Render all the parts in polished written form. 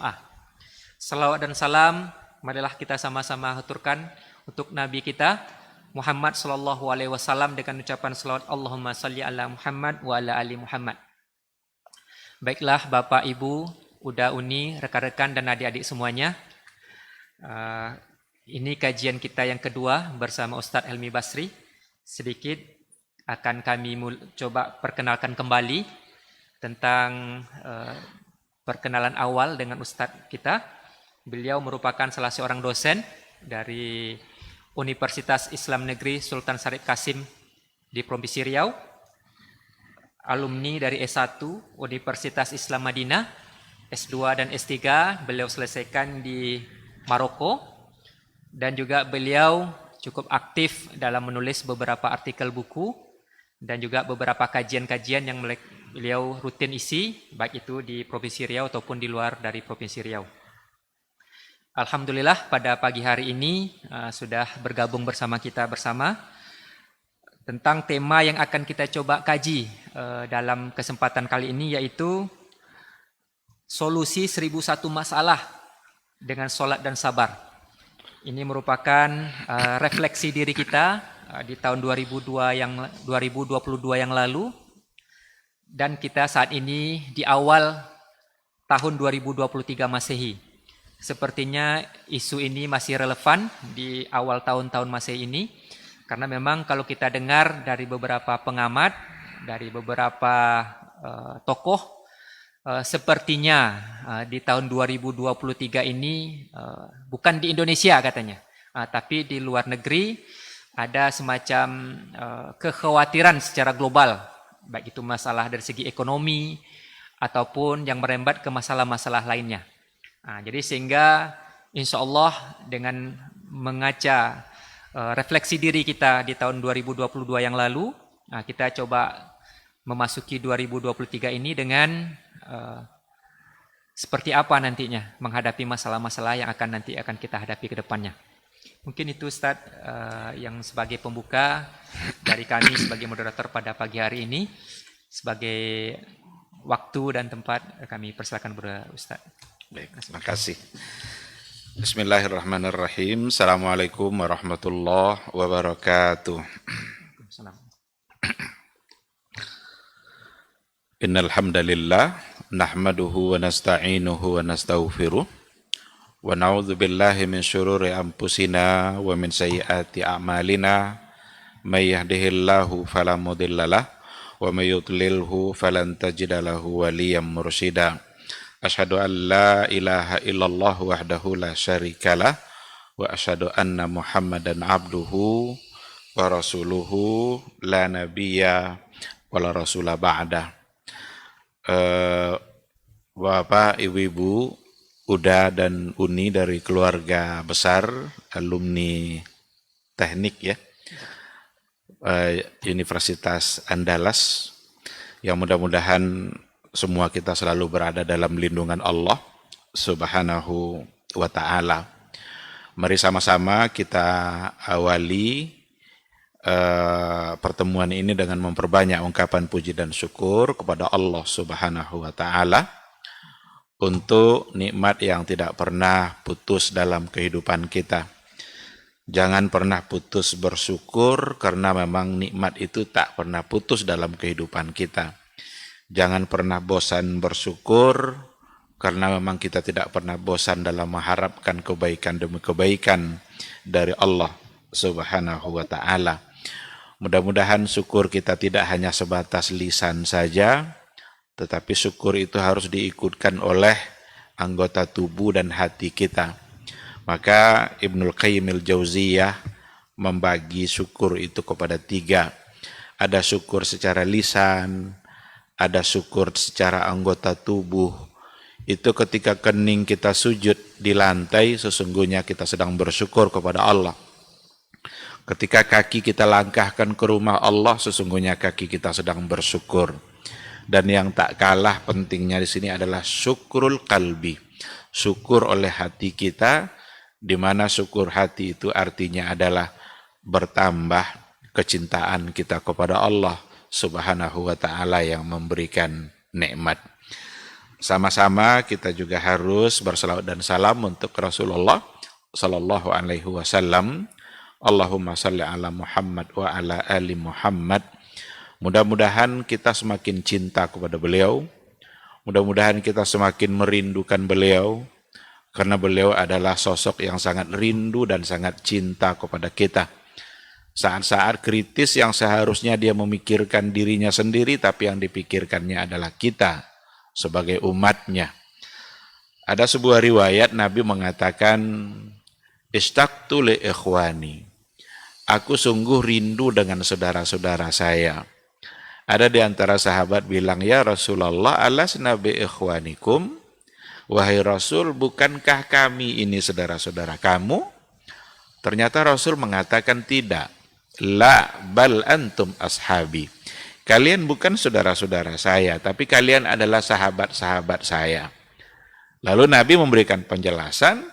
Ah, Salawat dan salam, marilah kita sama-sama haturkan untuk Nabi kita Muhammad sallallahu alaihi wasallam dengan ucapan salawat Allahumma salli ala Muhammad wa ala ali Muhammad. Baiklah Bapak Ibu, Uda Uni, rekan-rekan dan adik-adik semuanya. Ini kajian kita yang kedua bersama Ustadz Helmi Basri. Sedikit akan kami coba perkenalkan kembali tentang perkenalan awal dengan Ustadz kita. Beliau merupakan salah seorang dosen dari Universitas Islam Negeri Sultan Syarif Kasim di Provinsi Riau, alumni dari S1 Universitas Islam Madinah, S2 dan S3 beliau selesaikan di Maroko, dan juga beliau cukup aktif dalam menulis beberapa artikel buku dan juga beberapa kajian-kajian yang beliau rutin isi, baik itu di Provinsi Riau ataupun di luar dari Provinsi Riau. Alhamdulillah pada pagi hari ini sudah bergabung bersama kita bersama tentang tema yang akan kita coba kaji dalam kesempatan kali ini, yaitu solusi 1001 masalah dengan sholat dan sabar. Ini merupakan refleksi diri kita di tahun 2022 yang lalu, dan kita saat ini di awal tahun 2023 Masehi. Sepertinya isu ini masih relevan di awal tahun-tahun Masehi ini, karena memang kalau kita dengar dari beberapa pengamat, dari beberapa tokoh, sepertinya di tahun 2023 ini bukan di Indonesia katanya, tapi di luar negeri ada semacam kekhawatiran secara global, baik itu masalah dari segi ekonomi ataupun yang merembet ke masalah-masalah lainnya. Jadi sehingga insya Allah dengan mengaca refleksi diri kita di tahun 2022 yang lalu, kita coba memasuki 2023 ini dengan seperti apa nantinya menghadapi masalah-masalah yang nanti akan kita hadapi ke depannya. Mungkin itu Ustadz yang sebagai pembuka dari kami sebagai moderator pada pagi hari ini. Sebagai waktu dan tempat kami persilakan Ustadz. Baik, terima kasih. Bismillahirrahmanirrahim. Assalamualaikum warahmatullahi wabarakatuh. Innal hamdalillah nahmaduhu wa nasta'inuhu wa nastaghfiruh wa na'udzu billahi min syururi anfusina wa min sayyiati a'malina may yahdihillahu fala mudhillalah wa may yudlilhu falan tajida lahu waliyyan mursyida. Asyhadu an la ilaha illallah wahdahu la syarikalah wa asyhadu anna Muhammadan abduhu wa rasuluhu la nabiyya wa la rasula ba'dah. Bapak, Ibu-ibu, Uda dan Uni dari keluarga besar alumni teknik ya, Universitas Andalas, yang mudah-mudahan semua kita selalu berada dalam lindungan Allah Subhanahu wa ta'ala. Mari sama-sama kita awali pertemuan ini dengan memperbanyak ungkapan puji dan syukur kepada Allah Subhanahu wa ta'ala untuk nikmat yang tidak pernah putus dalam kehidupan kita. Jangan pernah putus bersyukur, karena memang nikmat itu tak pernah putus dalam kehidupan kita. Jangan pernah bosan bersyukur, karena memang kita tidak pernah bosan dalam mengharapkan kebaikan demi kebaikan dari Allah Subhanahu wa ta'ala. Mudah-mudahan syukur kita tidak hanya sebatas lisan saja, tetapi syukur itu harus diikutkan oleh anggota tubuh dan hati kita. Maka Ibnul Qayyim al-Jauziyah membagi syukur itu kepada 3. Ada syukur secara lisan, ada syukur secara anggota tubuh. Itu ketika kening kita sujud di lantai, sesungguhnya kita sedang bersyukur kepada Allah. Ketika kaki kita langkahkan ke rumah Allah, sesungguhnya kaki kita sedang bersyukur. Dan yang tak kalah pentingnya di sini adalah syukrul qalbi, syukur oleh hati kita, di mana syukur hati itu artinya adalah bertambah kecintaan kita kepada Allah Subhanahu wa ta'ala yang memberikan nikmat. sama-sama kita juga harus bersalawat dan salam untuk Rasulullah sallallahu alaihi wasallam. Allahumma salli ala Muhammad wa ala ali Muhammad. Mudah-mudahan kita semakin cinta kepada beliau. Mudah-mudahan kita semakin merindukan beliau, karena beliau adalah sosok yang sangat rindu dan sangat cinta kepada kita. Saat-saat kritis yang seharusnya dia memikirkan dirinya sendiri, tapi yang dipikirkannya adalah kita sebagai umatnya. Ada sebuah riwayat Nabi mengatakan, "Istaqtu li ikhwani." Aku sungguh rindu dengan saudara-saudara saya. Ada di antara sahabat bilang, "Ya Rasulullah, alasna bi ikhwanikum?" Wahai Rasul, bukankah kami ini saudara-saudara kamu? Ternyata Rasul mengatakan tidak. La bal antum ashabi. Kalian bukan saudara-saudara saya, tapi kalian adalah sahabat-sahabat saya. Lalu Nabi memberikan penjelasan,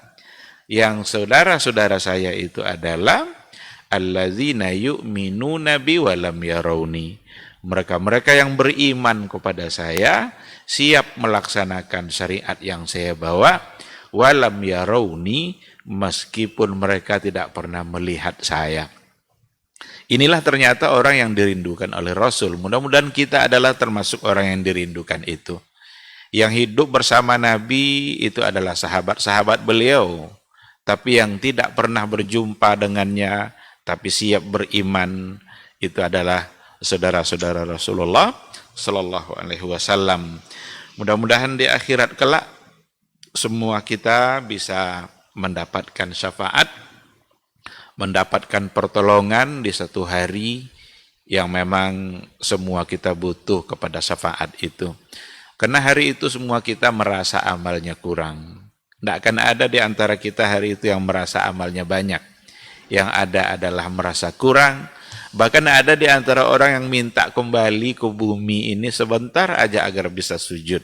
yang saudara-saudara saya itu adalah alladzina yu'minuna bi wa lam yarawni. Mereka-mereka yang beriman kepada saya, siap melaksanakan syariat yang saya bawa, walam yarawni, meskipun mereka tidak pernah melihat saya. Inilah ternyata orang yang dirindukan oleh Rasul. Mudah-mudahan kita adalah termasuk orang yang dirindukan itu. Yang hidup bersama Nabi itu adalah sahabat-sahabat beliau, tapi yang tidak pernah berjumpa dengannya, tapi siap beriman, itu adalah saudara-saudara Rasulullah sallallahu alaihi wasallam. Mudah-mudahan di akhirat kelak semua kita bisa mendapatkan syafaat, mendapatkan pertolongan di satu hari yang memang semua kita butuh kepada syafaat itu. Karena hari itu semua kita merasa amalnya kurang. Tidak akan ada di antara kita hari itu yang merasa amalnya banyak. Yang ada adalah merasa kurang. Bahkan ada di antara orang yang minta kembali ke bumi ini sebentar aja agar bisa sujud,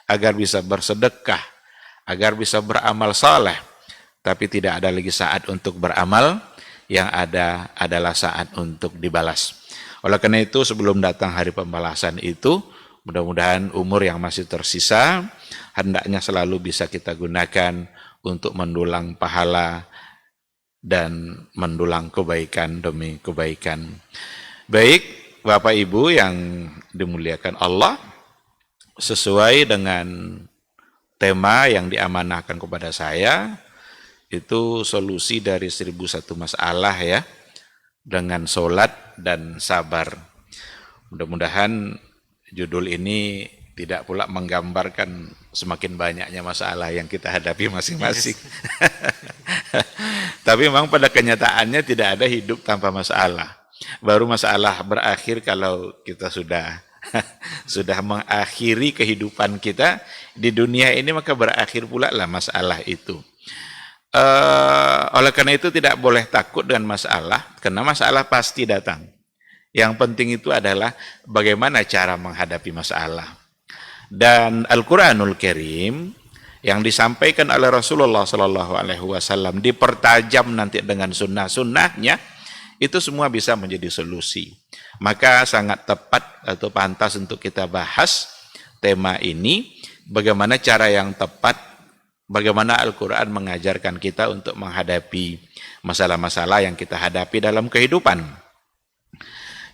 agar bisa bersedekah, agar bisa beramal saleh. Tapi tidak ada lagi saat untuk beramal, yang ada adalah saat untuk dibalas. Oleh karena itu, sebelum datang hari pembalasan itu, mudah-mudahan umur yang masih tersisa, hendaknya selalu bisa kita gunakan untuk mendulang pahala dan mendulang kebaikan demi kebaikan. Baik, Bapak Ibu yang dimuliakan Allah, sesuai dengan tema yang diamanahkan kepada saya, itu solusi dari 1001 masalah ya, dengan sholat dan sabar. Mudah-mudahan judul ini tidak pula menggambarkan semakin banyaknya masalah yang kita hadapi masing-masing. Tapi memang pada kenyataannya tidak ada hidup tanpa masalah. Baru masalah berakhir kalau kita sudah mengakhiri kehidupan kita di dunia ini, maka berakhir pula lah masalah itu. Oleh karena itu tidak boleh takut dengan masalah, karena masalah pasti datang. Yang penting itu adalah bagaimana cara menghadapi masalah. Dan Al-Quranul Karim yang disampaikan oleh Rasulullah Sallallahu Alaihi Wasallam dipertajam nanti dengan sunnah-sunnahnya, itu semua bisa menjadi solusi. Maka sangat tepat atau pantas untuk kita bahas tema ini, bagaimana cara yang tepat, bagaimana Al-Quran mengajarkan kita untuk menghadapi masalah-masalah yang kita hadapi dalam kehidupan.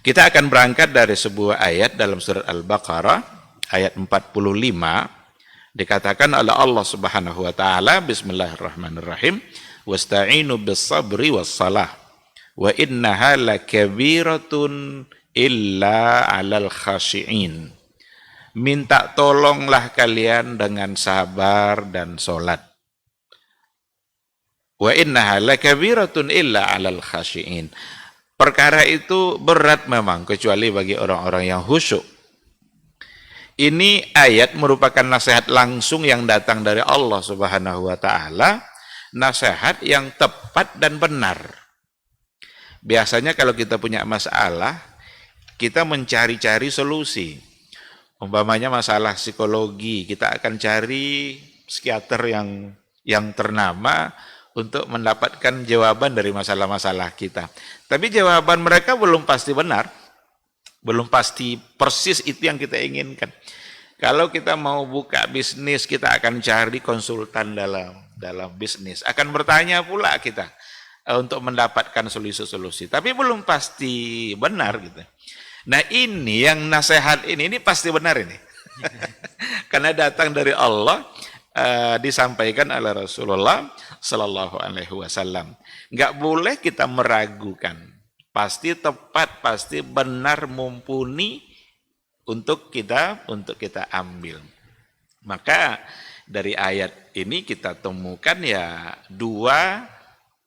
Kita akan berangkat dari sebuah ayat dalam surat Al-Baqarah, ayat 45, dikatakan oleh Allah Subhanahu wa taala, bismillahirrahmanirrahim, wasta'inu bis-sabri was-salah wa innaha lakabiratun illa 'alal khashi'in. Minta tolonglah kalian dengan sabar dan salat. Wa innaha lakabiratun illa 'alal khashi'in. Perkara itu berat memang kecuali bagi orang-orang yang khusyuk. Ini ayat merupakan nasihat langsung yang datang dari Allah Subhanahu wa taala, nasihat yang tepat dan benar. Biasanya kalau kita punya masalah, kita mencari-cari solusi. Umpamanya masalah psikologi, kita akan cari psikiater yang ternama untuk mendapatkan jawaban dari masalah-masalah kita. Tapi jawaban mereka belum pasti benar. Belum pasti persis itu yang kita inginkan. Kalau kita mau buka bisnis, kita akan cari konsultan dalam bisnis. Akan bertanya pula kita untuk mendapatkan solusi-solusi. Tapi belum pasti benar gitu. Nah ini yang nasihat ini pasti benar ini. Karena datang dari Allah, disampaikan oleh Rasulullah Sallallahu Alaihi Wasallam. Nggak boleh kita meragukan. Pasti tepat, pasti benar, mumpuni untuk kita ambil. Maka dari ayat ini kita temukan ya dua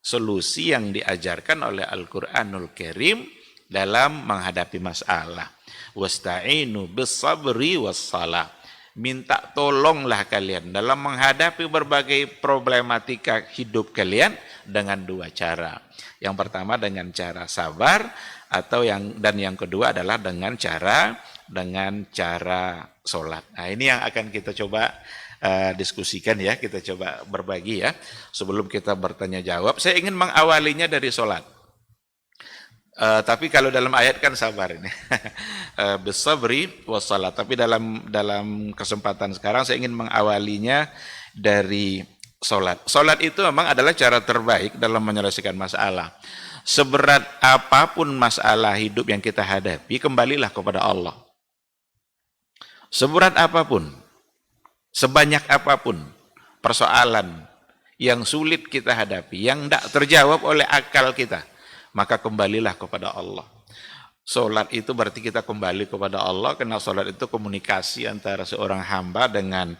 solusi yang diajarkan oleh Al-Qur'anul Karim dalam menghadapi masalah. Wasta'inu bis-sabri was-salah. Minta tolonglah kalian dalam menghadapi berbagai problematika hidup kalian dengan dua cara. Yang pertama dengan cara sabar dan yang kedua adalah dengan cara sholat. Nah ini yang akan kita coba diskusikan ya, kita coba berbagi ya. Sebelum kita bertanya jawab, saya ingin mengawalinya dari sholat. Tapi kalau dalam ayat kan sabar ini. Bisabri wassalat. Tapi dalam kesempatan sekarang saya ingin mengawalinya dari sholat. Sholat itu memang adalah cara terbaik dalam menyelesaikan masalah. Seberat apapun masalah hidup yang kita hadapi, kembalilah kepada Allah. Seberat apapun, sebanyak apapun persoalan yang sulit kita hadapi, yang tidak terjawab oleh akal kita, maka kembalilah kepada Allah. Sholat itu berarti kita kembali kepada Allah, karena sholat itu komunikasi antara seorang hamba dengan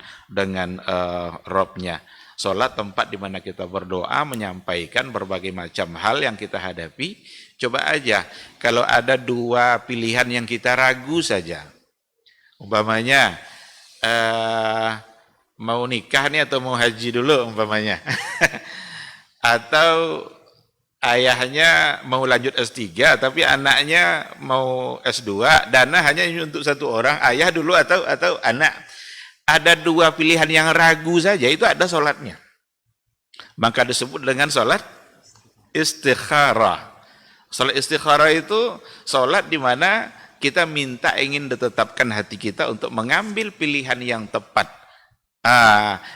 Robnya. Sholat tempat di mana kita berdoa, menyampaikan berbagai macam hal yang kita hadapi. Coba aja, kalau ada dua pilihan yang kita ragu saja, umpamanya mau nikah nih atau mau haji dulu umpamanya, atau ayahnya mau lanjut S3 tapi anaknya mau S2, dana hanya untuk satu orang, ayah dulu atau anak. Ada dua pilihan yang ragu saja, itu ada sholatnya. Maka disebut dengan sholat istikharah. Sholat istikharah itu sholat di mana kita minta ingin ditetapkan hati kita untuk mengambil pilihan yang tepat.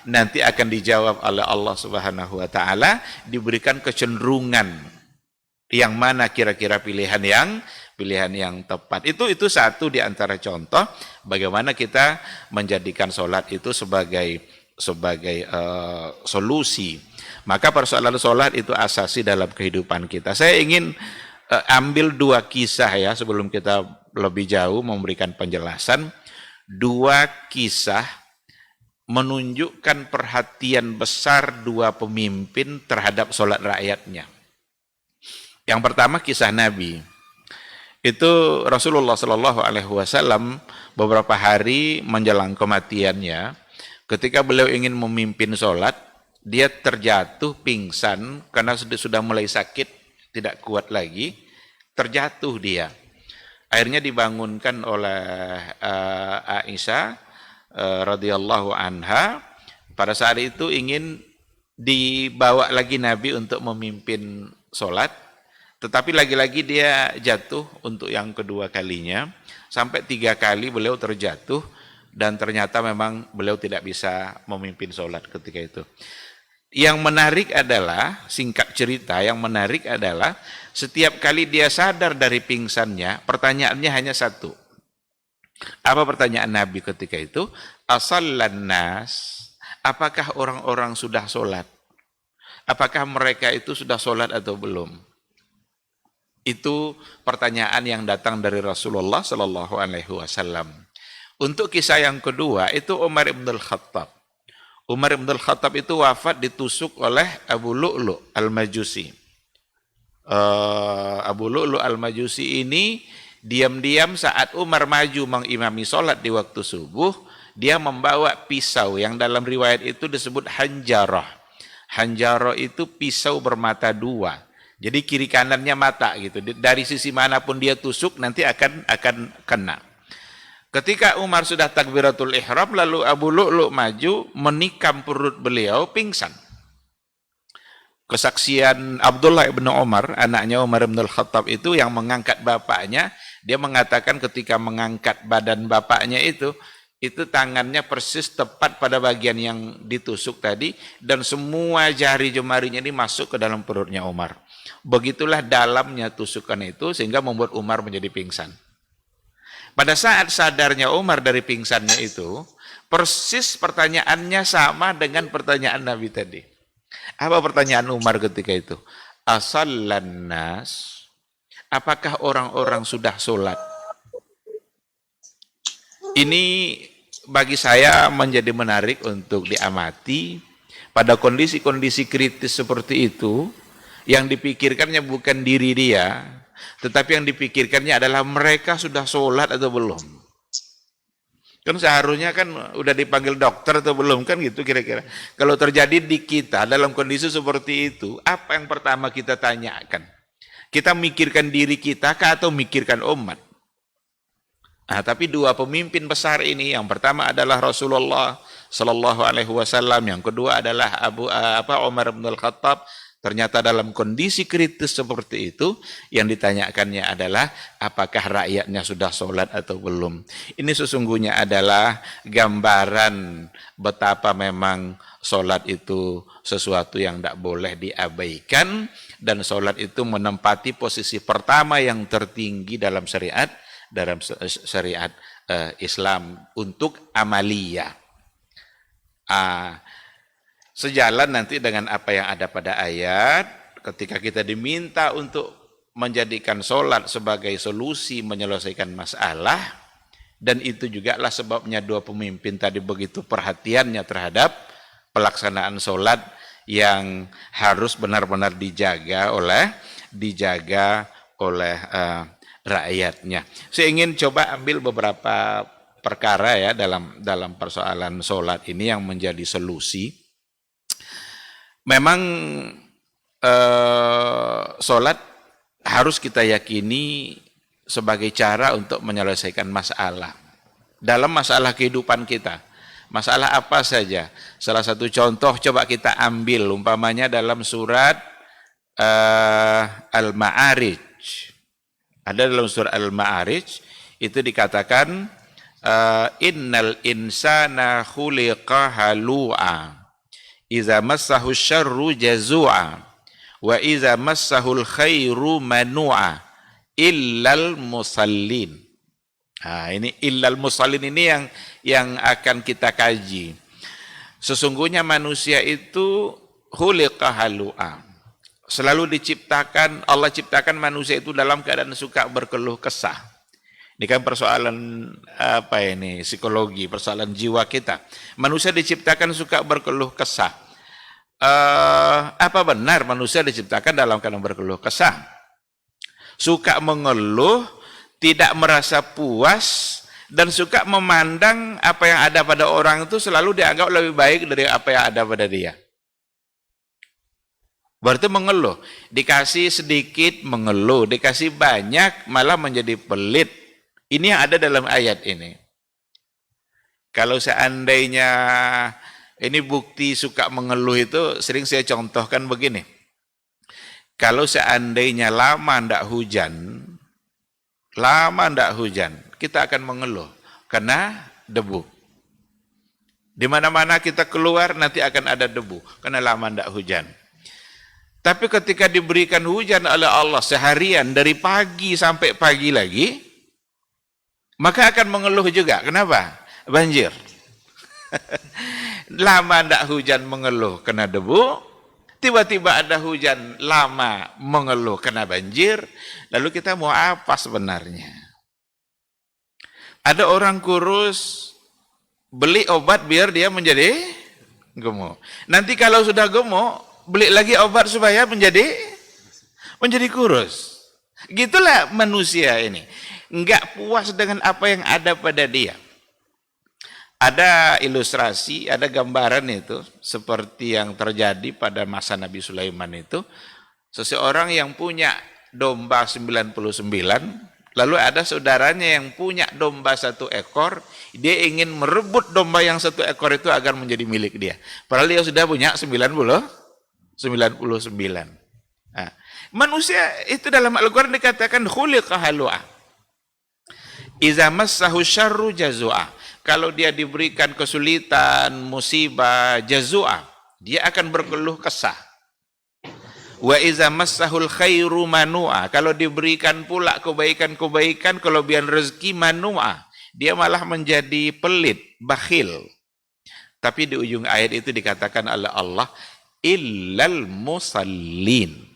Nanti akan dijawab oleh Allah Subhanahu wa taala, diberikan kecenderungan yang mana kira-kira pilihan yang tepat. Itu satu di antara contoh bagaimana kita menjadikan sholat itu sebagai solusi. Maka persoalan sholat itu asasi dalam kehidupan kita. Saya ingin ambil dua kisah ya sebelum kita lebih jauh memberikan penjelasan. Dua kisah menunjukkan perhatian besar dua pemimpin terhadap sholat rakyatnya. Yang pertama kisah Nabi. Itu Rasulullah Shallallahu Alaihi Wasallam beberapa hari menjelang kematiannya, ketika beliau ingin memimpin sholat, dia terjatuh pingsan karena sudah mulai sakit, tidak kuat lagi, terjatuh dia. Akhirnya dibangunkan oleh Aisyah radhiyallahu anha. Pada saat itu ingin dibawa lagi Nabi untuk memimpin sholat. Tetapi lagi-lagi dia jatuh untuk yang kedua kalinya. Sampai 3 kali beliau terjatuh. Dan ternyata memang beliau tidak bisa memimpin sholat ketika itu. Yang menarik adalah, singkat cerita, yang menarik adalah setiap kali dia sadar dari pingsannya, pertanyaannya hanya satu. Apa pertanyaan Nabi ketika itu? Asallan nas, apakah orang-orang sudah sholat? Apakah mereka itu sudah sholat atau belum? Itu pertanyaan yang datang dari Rasulullah Sallallahu Alaihi Wasallam. Untuk kisah yang kedua itu Umar ibn al-Khattab. Umar ibn al-Khattab itu wafat ditusuk oleh Abu Lu'lu' al-Majusi. Abu Lu'lu' al-Majusi ini diam-diam saat Umar maju mengimami sholat di waktu subuh, dia membawa pisau yang dalam riwayat itu disebut hanjarah. Hanjarah itu pisau bermata dua. Jadi kiri kanannya mata gitu. Dari sisi manapun dia tusuk nanti akan kena. Ketika Umar sudah takbiratul ihram, lalu Abu Lu'lu' maju menikam perut beliau, pingsan. Kesaksian Abdullah ibn Umar, anaknya Umar ibn al-Khattab itu yang mengangkat bapaknya, dia mengatakan ketika mengangkat badan bapaknya itu itu tangannya persis tepat pada bagian yang ditusuk tadi, dan semua jari jemarinya ini masuk ke dalam perutnya Umar. Begitulah dalamnya tusukan itu sehingga membuat Umar menjadi pingsan. Pada saat sadarnya Umar dari pingsannya itu, persis pertanyaannya sama dengan pertanyaan Nabi tadi. Apa pertanyaan Umar ketika itu? Asallan nas, apakah orang-orang sudah sholat? Ini bagi saya menjadi menarik untuk diamati. Pada kondisi-kondisi kritis seperti itu, yang dipikirkannya bukan diri dia, tetapi yang dipikirkannya adalah mereka sudah sholat atau belum. Kan seharusnya kan udah dipanggil dokter atau belum, kan gitu kira-kira. Kalau terjadi di kita dalam kondisi seperti itu, apa yang pertama kita tanyakan? Kita mikirkan diri kita kah atau mikirkan umat? Nah, tapi dua pemimpin besar ini, yang pertama adalah Rasulullah Sallallahu Alaihi Wasallam, yang kedua adalah Umar bin Al-Khattab. Ternyata dalam kondisi kritis seperti itu, yang ditanyakannya adalah apakah rakyatnya sudah sholat atau belum. Ini sesungguhnya adalah gambaran betapa memang sholat itu sesuatu yang tidak boleh diabaikan, dan sholat itu menempati posisi pertama yang tertinggi dalam syariat Islam untuk amaliyah. Sejalan nanti dengan apa yang ada pada ayat, ketika kita diminta untuk menjadikan sholat sebagai solusi menyelesaikan masalah, dan itu juga lah sebabnya dua pemimpin tadi begitu perhatiannya terhadap pelaksanaan sholat yang harus benar-benar dijaga oleh rakyatnya. Saya ingin coba ambil beberapa perkara ya dalam persoalan sholat ini yang menjadi solusi. Memang sholat harus kita yakini sebagai cara untuk menyelesaikan masalah. Dalam masalah kehidupan kita, masalah apa saja. Salah satu contoh coba kita ambil, umpamanya dalam surat Al-Ma'arij. Ada dalam surat Al-Ma'arij, itu dikatakan, Innal insana khuliqa halu'a. Iza massahu syarru jazua wa iza massahul khairu manu'a illal musallin. Ini illal musallin ini yang akan kita kaji. Sesungguhnya manusia itu khuliqa halu'a. Selalu diciptakan, Allah ciptakan manusia itu dalam keadaan suka berkeluh kesah. Ini kan persoalan psikologi, persoalan jiwa kita. Manusia diciptakan suka berkeluh kesah. Apa benar manusia diciptakan dalam keadaan berkeluh kesah? Suka mengeluh, tidak merasa puas, dan suka memandang apa yang ada pada orang itu selalu dianggap lebih baik dari apa yang ada pada dia. Berarti mengeluh, dikasih sedikit mengeluh, dikasih banyak malah menjadi pelit. Ini yang ada dalam ayat ini. Kalau seandainya ini bukti suka mengeluh itu sering saya contohkan begini. Kalau seandainya lama ndak hujan, kita akan mengeluh karena debu. Di mana-mana kita keluar nanti akan ada debu karena lama ndak hujan. Tapi ketika diberikan hujan oleh Allah seharian dari pagi sampai pagi lagi, maka akan mengeluh juga. Kenapa? Banjir. Lama ndak hujan mengeluh kena debu, tiba-tiba ada hujan lama mengeluh kena banjir, lalu kita mau apa sebenarnya? Ada orang kurus, beli obat biar dia menjadi gemuk. Nanti kalau sudah gemuk, beli lagi obat supaya menjadi kurus. Gitulah manusia ini. Enggak puas dengan apa yang ada pada dia. Ada ilustrasi, ada gambaran itu, seperti yang terjadi pada masa Nabi Sulaiman itu. Seseorang yang punya domba 99, lalu ada saudaranya yang punya domba 1 ekor, dia ingin merebut domba yang 1 ekor itu agar menjadi milik dia. Padahal dia sudah punya 99. Nah, manusia itu dalam Al-Quran dikatakan khuliqa halu'a. Iza massahu syarru jazua. Kalau dia diberikan kesulitan, musibah, jazua, dia akan berkeluh kesah. Wa iza massahul khairu manua. Kalau diberikan pula kebaikan-kebaikan, kelebihan rezeki manua, dia malah menjadi pelit, bakhil. Tapi di ujung ayat itu dikatakan oleh Allah, illal musallin.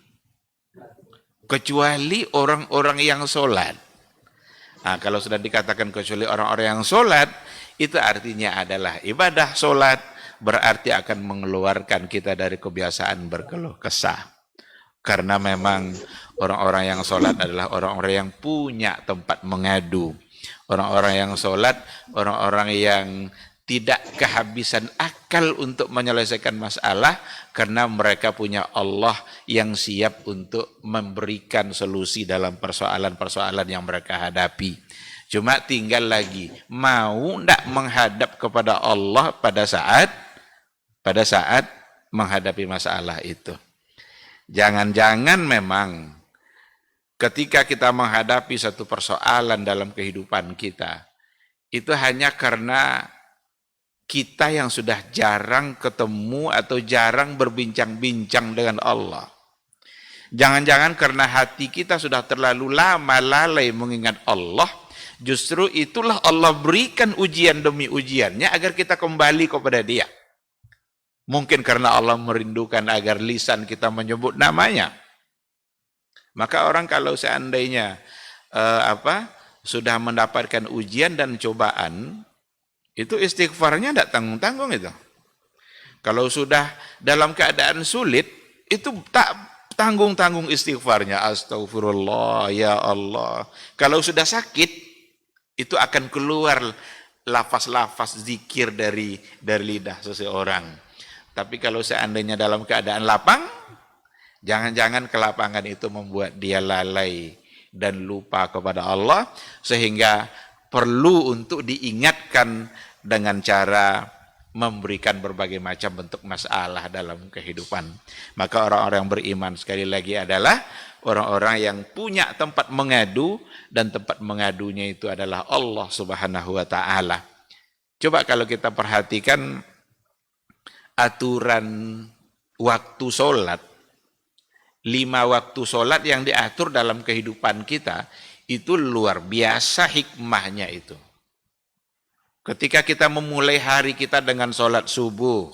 Kecuali orang-orang yang sholat. Nah, kalau sudah dikatakan kecuali orang-orang yang sholat, itu artinya adalah ibadah sholat, berarti akan mengeluarkan kita dari kebiasaan berkeluh kesah. Karena memang orang-orang yang sholat adalah orang-orang yang punya tempat mengadu. Orang-orang yang sholat, orang-orang yang tidak kehabisan akal untuk menyelesaikan masalah, karena mereka punya Allah yang siap untuk memberikan solusi dalam persoalan-persoalan yang mereka hadapi. Cuma tinggal lagi, mau tidak menghadap kepada Allah pada saat menghadapi masalah itu. Jangan-jangan memang ketika kita menghadapi satu persoalan dalam kehidupan kita, itu hanya karena kita yang sudah jarang ketemu atau jarang berbincang-bincang dengan Allah. Jangan-jangan karena hati kita sudah terlalu lama lalai mengingat Allah, justru itulah Allah berikan ujian demi ujiannya agar kita kembali kepada Dia. Mungkin karena Allah merindukan agar lisan kita menyebut namanya. Maka orang kalau seandainya sudah mendapatkan ujian dan cobaan, itu istighfarnya tidak tanggung-tanggung itu. Kalau sudah dalam keadaan sulit, itu tak tanggung-tanggung istighfarnya. Astagfirullah, ya Allah. Kalau sudah sakit, itu akan keluar lafaz-lafaz zikir dari lidah seseorang. Tapi kalau seandainya dalam keadaan lapang, jangan-jangan kelapangan itu membuat dia lalai dan lupa kepada Allah, sehingga perlu untuk diingatkan dengan cara memberikan berbagai macam bentuk masalah dalam kehidupan. Maka orang-orang yang beriman sekali lagi adalah orang-orang yang punya tempat mengadu, dan tempat mengadunya itu adalah Allah Subhanahu wa Ta'ala. Coba kalau kita perhatikan aturan waktu sholat, 5 waktu sholat yang diatur dalam kehidupan kita, itu luar biasa hikmahnya itu. Ketika kita memulai hari kita dengan sholat subuh,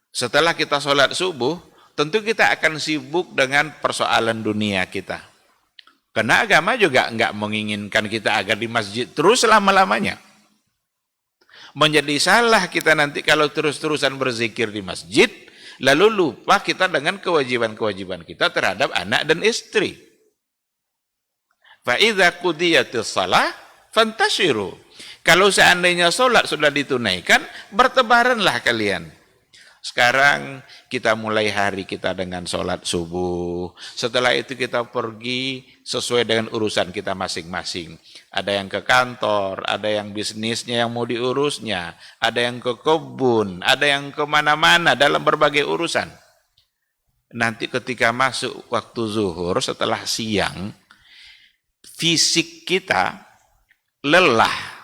setelah kita sholat subuh, tentu kita akan sibuk dengan persoalan dunia kita. Karena agama juga enggak menginginkan kita agar di masjid terus selama-lamanya. Menjadi salah kita nanti kalau terus-terusan berzikir di masjid, lalu lupa kita dengan kewajiban-kewajiban kita terhadap anak dan istri. Fa idza qudiyatis shalah fantashiru. Kalau seandainya sholat sudah ditunaikan, bertebaranlah kalian. Sekarang kita mulai hari kita dengan sholat subuh. Setelah itu kita pergi sesuai dengan urusan kita masing-masing. Ada yang ke kantor, ada yang bisnisnya yang mau diurusnya, ada yang ke kebun, ada yang kemana-mana dalam berbagai urusan. Nanti ketika masuk waktu zuhur setelah siang, fisik kita lelah.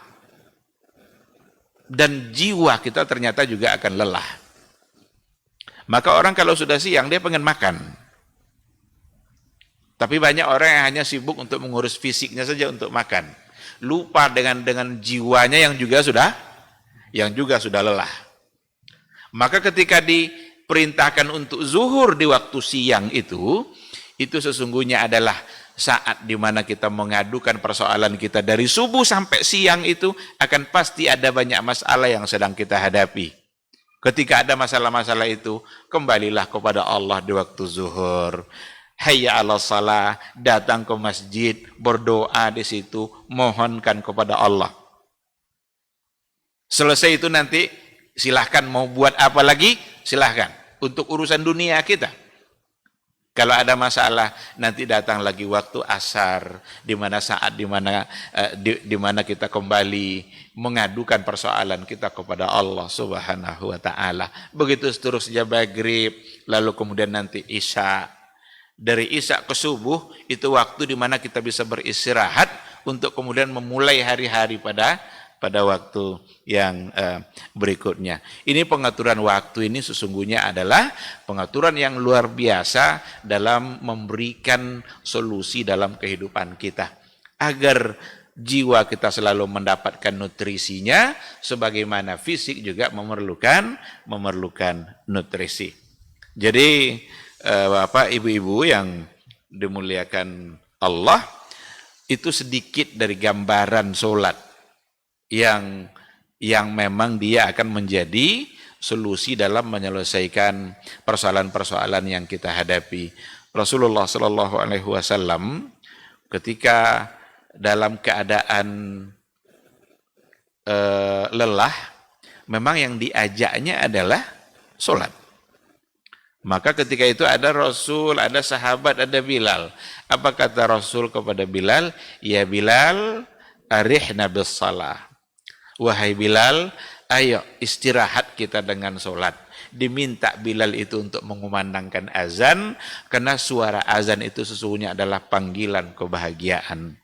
Dan jiwa kita ternyata juga akan lelah. Maka orang kalau sudah siang, dia pengen makan. Tapi banyak orang yang hanya sibuk untuk mengurus fisiknya saja untuk makan. Lupa dengan jiwanya yang juga sudah lelah. Maka ketika diperintahkan untuk zuhur di waktu siang itu sesungguhnya adalah saat di mana kita mengadukan persoalan kita dari subuh sampai siang, itu akan pasti ada banyak masalah yang sedang kita hadapi. Ketika ada masalah-masalah itu, kembalilah kepada Allah di waktu zuhur. Hayya 'alas shalah, datang ke masjid, berdoa di situ, mohonkan kepada Allah. Selesai itu nanti silahkan mau buat apa lagi, silahkan untuk urusan dunia kita. Kalau ada masalah, nanti datang lagi waktu asar, di mana kita kembali mengadukan persoalan kita kepada Allah Subhanahu wa Ta'ala. Begitu seterusnya maghrib, lalu kemudian nanti isya. Dari isya ke subuh, itu waktu di mana kita bisa beristirahat untuk kemudian memulai hari-hari pada pada waktu yang berikutnya. Ini pengaturan waktu ini sesungguhnya adalah pengaturan yang luar biasa dalam memberikan solusi dalam kehidupan kita. Agar jiwa kita selalu mendapatkan nutrisinya, sebagaimana fisik juga memerlukan nutrisi. Jadi Bapak Ibu-ibu yang dimuliakan Allah, itu sedikit dari gambaran solat yang memang dia akan menjadi solusi dalam menyelesaikan persoalan-persoalan yang kita hadapi. Rasulullah Shallallahu Alaihi Wasallam ketika dalam keadaan lelah, memang yang diajaknya adalah solat. Maka ketika itu ada Rasul, ada sahabat, ada Bilal. Apa kata Rasul kepada Bilal? Ya Bilal, arihna bis salah. Wahai Bilal, ayo istirahat kita dengan solat. Diminta Bilal itu untuk mengumandangkan azan, karena suara azan itu sesungguhnya adalah panggilan kebahagiaan.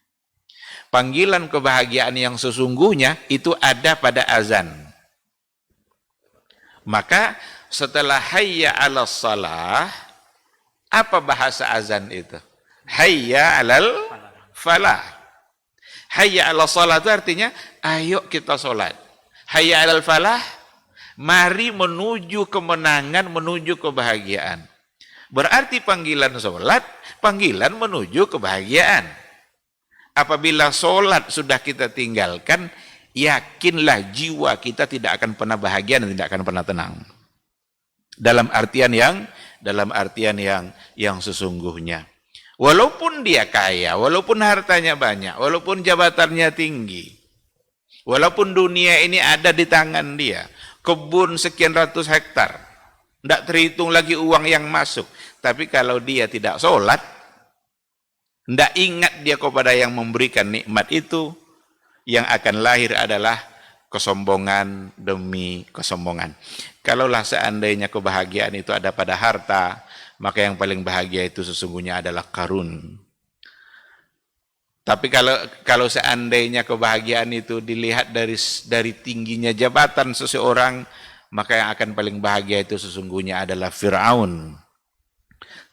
Panggilan kebahagiaan yang sesungguhnya itu ada pada azan. Maka setelah hayya 'alas salah, apa bahasa azan itu? Hayya 'alal falah. Hayya 'alas salah itu artinya ayo kita salat. Hayya 'alal falah, mari menuju kemenangan, menuju kebahagiaan. Berarti panggilan salat, panggilan menuju kebahagiaan. Apabila solat sudah kita tinggalkan, yakinlah jiwa kita tidak akan pernah bahagia dan tidak akan pernah tenang. Dalam artian yang sesungguhnya. Walaupun dia kaya, walaupun hartanya banyak, walaupun jabatannya tinggi, walaupun dunia ini ada di tangan dia, kebun sekian ratus hektar, tidak terhitung lagi uang yang masuk. Tapi kalau dia tidak sholat, tidak ingat dia kepada yang memberikan nikmat itu, yang akan lahir adalah kesombongan demi kesombongan. Kalaulah seandainya kebahagiaan itu ada pada harta, maka yang paling bahagia itu sesungguhnya adalah karun. Tapi kalau seandainya kebahagiaan itu dilihat dari tingginya jabatan seseorang, maka yang akan paling bahagia itu sesungguhnya adalah Fir'aun.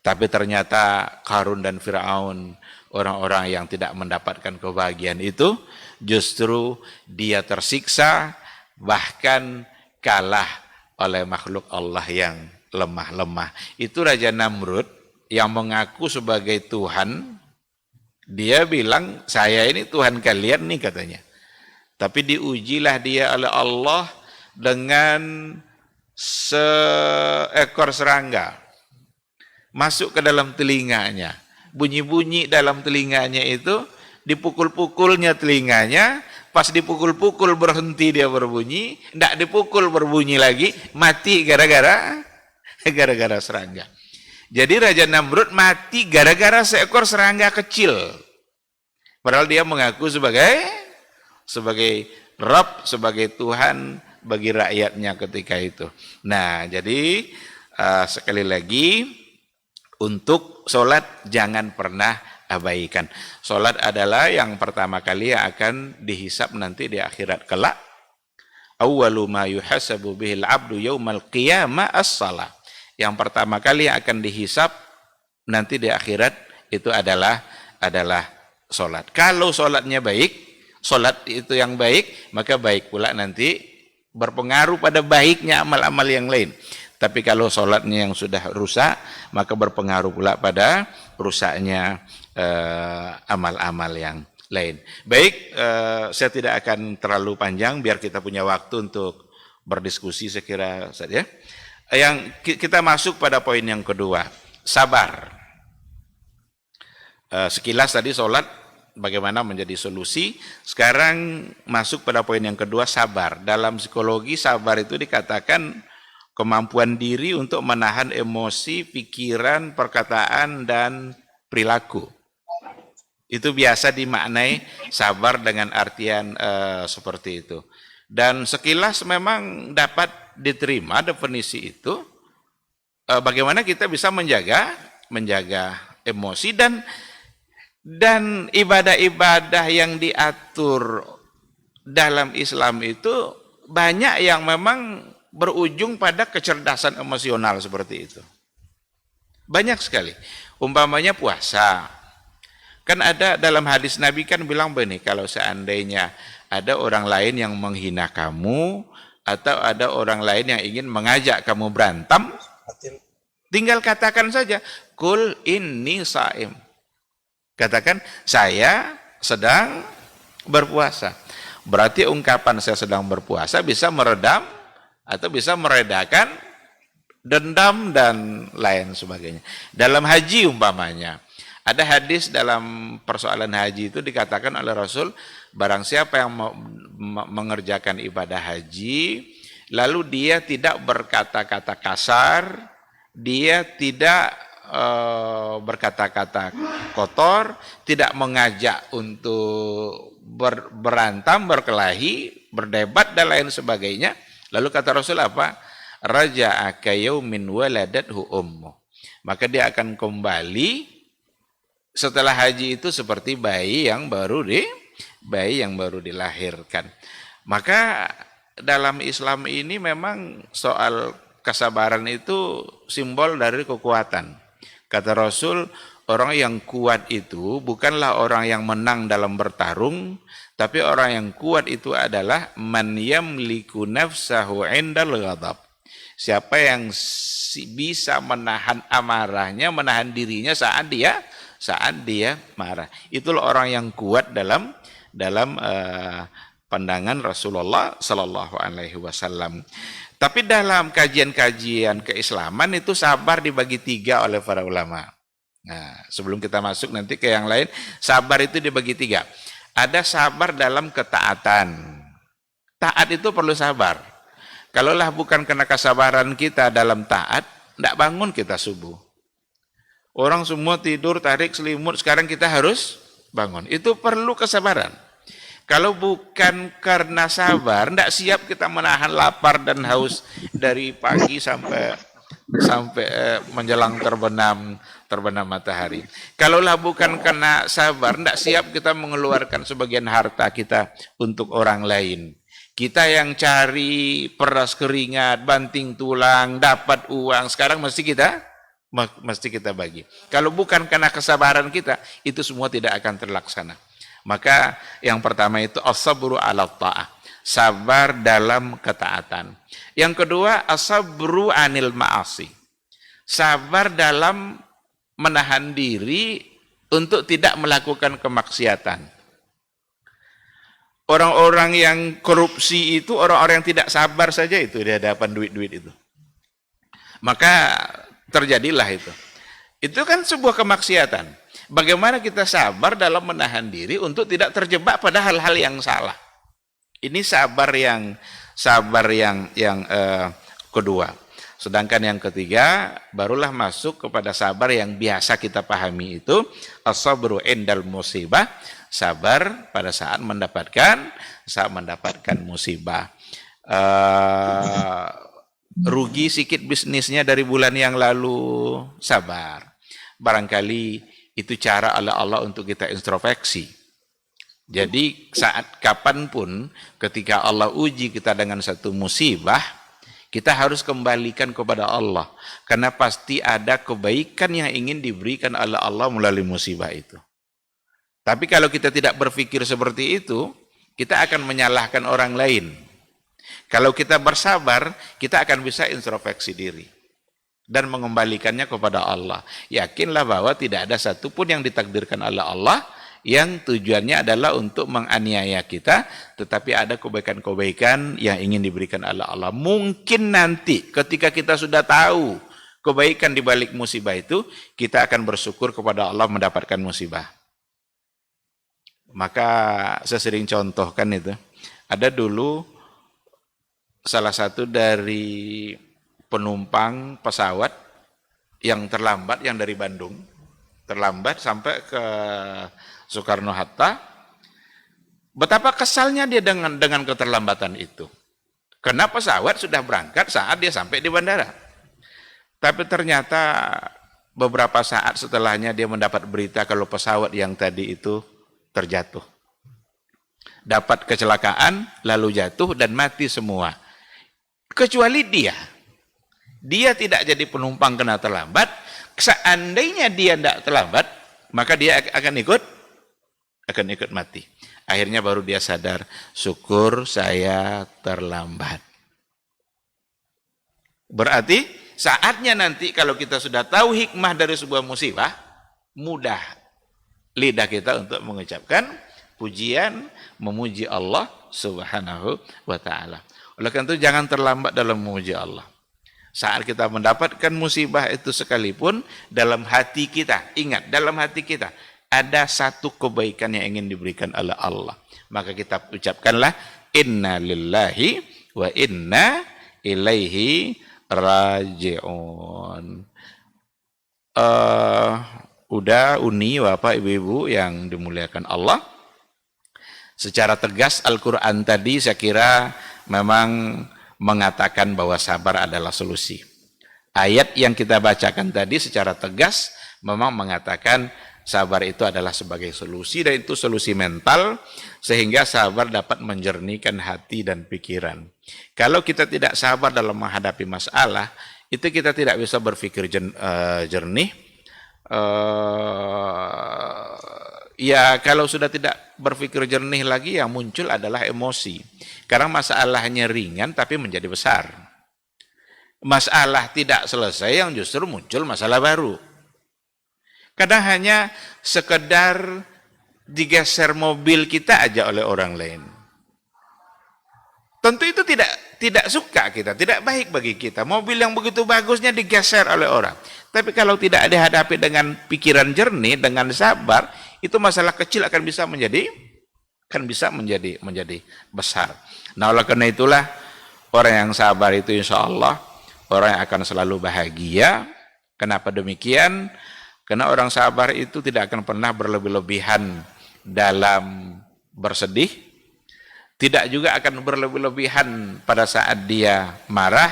Tapi ternyata Qarun dan Fir'aun, orang-orang yang tidak mendapatkan kebahagiaan itu, justru dia tersiksa, bahkan kalah oleh makhluk Allah yang lemah-lemah. Itu Raja Namrud yang mengaku sebagai Tuhan. Dia bilang, saya ini Tuhan kalian nih katanya. Tapi diujilah dia oleh Allah dengan seekor serangga. Masuk ke dalam telinganya. Bunyi-bunyi dalam telinganya itu, dipukul-pukulnya telinganya, pas dipukul-pukul berhenti dia berbunyi, tidak dipukul berbunyi lagi, mati gara-gara serangga. Jadi Raja Namrud mati gara-gara seekor serangga kecil. Padahal dia mengaku sebagai Rabb, sebagai Tuhan bagi rakyatnya ketika itu. Nah, jadi sekali lagi, untuk sholat jangan pernah abaikan. Sholat adalah yang pertama kali yang akan dihisab nanti di akhirat kelak. Awwalu ma yuhasabu bihil abdu yaumal qiyamah as-salah. Yang pertama kali yang akan dihisab nanti di akhirat itu adalah sholat. Kalau sholatnya baik, sholat itu yang baik, maka baik pula nanti berpengaruh pada baiknya amal-amal yang lain. Tapi kalau sholatnya yang sudah rusak, maka berpengaruh pula pada rusaknya amal-amal yang lain. Baik, saya tidak akan terlalu panjang, biar kita punya waktu untuk berdiskusi sekira saja. Yang kita masuk pada poin yang kedua, sabar. Sekilas tadi sholat bagaimana menjadi solusi. Sekarang masuk pada poin yang kedua, sabar. Dalam psikologi, sabar itu dikatakan kemampuan diri untuk menahan emosi, pikiran, perkataan, dan perilaku. Itu biasa dimaknai sabar dengan artian seperti itu. Dan sekilas memang dapat diterima definisi itu. Bagaimana kita bisa menjaga emosi dan ibadah-ibadah yang diatur dalam Islam itu banyak yang memang berujung pada kecerdasan emosional seperti itu. Banyak sekali. Umpamanya puasa. Kan ada dalam hadis Nabi kan bilang begini, kalau seandainya ada orang lain yang menghina kamu, atau ada orang lain yang ingin mengajak kamu berantem, tinggal katakan saja, kul inni saim. Katakan, saya sedang berpuasa. Berarti ungkapan saya sedang berpuasa bisa meredam atau bisa meredakan dendam dan lain sebagainya. Dalam haji umpamanya, ada hadis dalam persoalan haji itu dikatakan oleh Rasul, barang siapa yang mengerjakan ibadah haji, lalu dia tidak berkata-kata kasar, dia tidak berkata-kata kotor, tidak mengajak untuk berantem, berkelahi, berdebat dan lain sebagainya. Lalu kata Rasul apa? Raja'aka yaumin waladathu ummu. Maka dia akan kembali setelah haji itu seperti bayi yang baru dilahirkan. Maka dalam Islam ini memang soal kesabaran itu simbol dari kekuatan. Kata Rasul, orang yang kuat itu bukanlah orang yang menang dalam bertarung, tapi orang yang kuat itu adalah man yamliku nafsahu 'indal ghadab. Siapa yang bisa menahan amarahnya, menahan dirinya saat dia marah. Itulah orang yang kuat dalam pandangan Rasulullah sallallahu alaihi wasallam. Tapi dalam kajian-kajian keislaman itu sabar dibagi 3 oleh para ulama. Nah, sebelum kita masuk nanti ke yang lain, sabar itu dibagi 3. Ada sabar dalam ketaatan. Taat itu perlu sabar. Kalaulah bukan karena kesabaran kita dalam taat, tidak bangun kita subuh. Orang semua tidur, tarik selimut, sekarang kita harus bangun. Itu perlu kesabaran. Kalau bukan karena sabar, tidak siap kita menahan lapar dan haus dari pagi sampai menjelang terbenam matahari. Kalaulah bukan karena sabar, tidak siap kita mengeluarkan sebagian harta kita untuk orang lain. Kita yang cari peras keringat, banting tulang, dapat uang, sekarang mesti kita bagi. Kalau bukan karena kesabaran kita, itu semua tidak akan terlaksana. Maka yang pertama itu as-sabru 'ala ta'ah, sabar dalam ketaatan. Yang kedua as-sabru 'anil ma'asi, sabar dalam menahan diri untuk tidak melakukan kemaksiatan. Orang-orang yang korupsi itu orang-orang yang tidak sabar saja itu di hadapan duit-duit itu. Maka terjadilah itu. Itu kan sebuah kemaksiatan. Bagaimana kita sabar dalam menahan diri untuk tidak terjebak pada hal-hal yang salah. Ini sabar yang kedua. Sedangkan yang ketiga barulah masuk kepada sabar yang biasa kita pahami itu as-sabru indal musibah, sabar pada saat mendapatkan musibah. Rugi sedikit bisnisnya dari bulan yang lalu, sabar. Barangkali itu cara Allah untuk kita introspeksi. Jadi saat kapanpun ketika Allah uji kita dengan satu musibah, kita harus kembalikan kepada Allah. Karena pasti ada kebaikan yang ingin diberikan oleh Allah melalui musibah itu. Tapi kalau kita tidak berpikir seperti itu, kita akan menyalahkan orang lain. Kalau kita bersabar, kita akan bisa introspeksi diri dan mengembalikannya kepada Allah. Yakinlah bahwa tidak ada satupun yang ditakdirkan oleh Allah yang tujuannya adalah untuk menganiaya kita, tetapi ada kebaikan-kebaikan yang ingin diberikan oleh Allah. Mungkin nanti ketika kita sudah tahu kebaikan di balik musibah itu, kita akan bersyukur kepada Allah mendapatkan musibah. Maka saya sering contohkan itu. Ada dulu salah satu dari penumpang pesawat yang terlambat, yang dari Bandung, terlambat sampai ke Soekarno-Hatta. Betapa kesalnya dia dengan keterlambatan itu. Karena pesawat sudah berangkat saat dia sampai di bandara. Tapi ternyata beberapa saat setelahnya dia mendapat berita kalau pesawat yang tadi itu terjatuh. dapat kecelakaan, lalu jatuh dan mati semua. Kecuali dia. Dia tidak jadi penumpang kena terlambat. Seandainya dia tidak terlambat, maka dia akan ikut mati. Akhirnya baru dia sadar, syukur saya terlambat. Berarti saatnya nanti kalau kita sudah tahu hikmah dari sebuah musibah, mudah lidah kita untuk mengucapkan pujian, memuji Allah Subhanahu wa ta'ala. Oleh karena itu jangan terlambat dalam memuji Allah. Saat kita mendapatkan musibah itu sekalipun, dalam hati kita, ingat, dalam hati kita ada satu kebaikan yang ingin diberikan oleh Allah. Maka kita ucapkanlah, inna lillahi wa inna ilaihi raji'un. Udah uni Bapak Ibu-ibu yang dimuliakan Allah. Secara tegas Al-Quran tadi saya kira memang mengatakan bahwa sabar adalah solusi. Ayat yang kita bacakan tadi secara tegas memang mengatakan sabar itu adalah sebagai solusi, dan itu solusi mental, sehingga sabar dapat menjernihkan hati dan pikiran. Kalau kita tidak sabar dalam menghadapi masalah, itu kita tidak bisa berpikir jernih. Ya kalau sudah tidak berpikir jernih lagi, yang muncul adalah emosi. Karena masalahnya ringan tapi menjadi besar. Masalah tidak selesai yang justru muncul masalah baru. Kadang hanya sekedar digeser mobil kita aja oleh orang lain. Tentu itu tidak suka kita, tidak baik bagi kita. Mobil yang begitu bagusnya digeser oleh orang. Tapi kalau tidak dihadapi dengan pikiran jernih, dengan sabar, itu masalah kecil akan bisa menjadi besar. Nah, oleh karena itulah orang yang sabar itu insya Allah orang yang akan selalu bahagia. Kenapa demikian? Karena orang sabar itu tidak akan pernah berlebih-lebihan dalam bersedih, tidak juga akan berlebih-lebihan pada saat dia marah,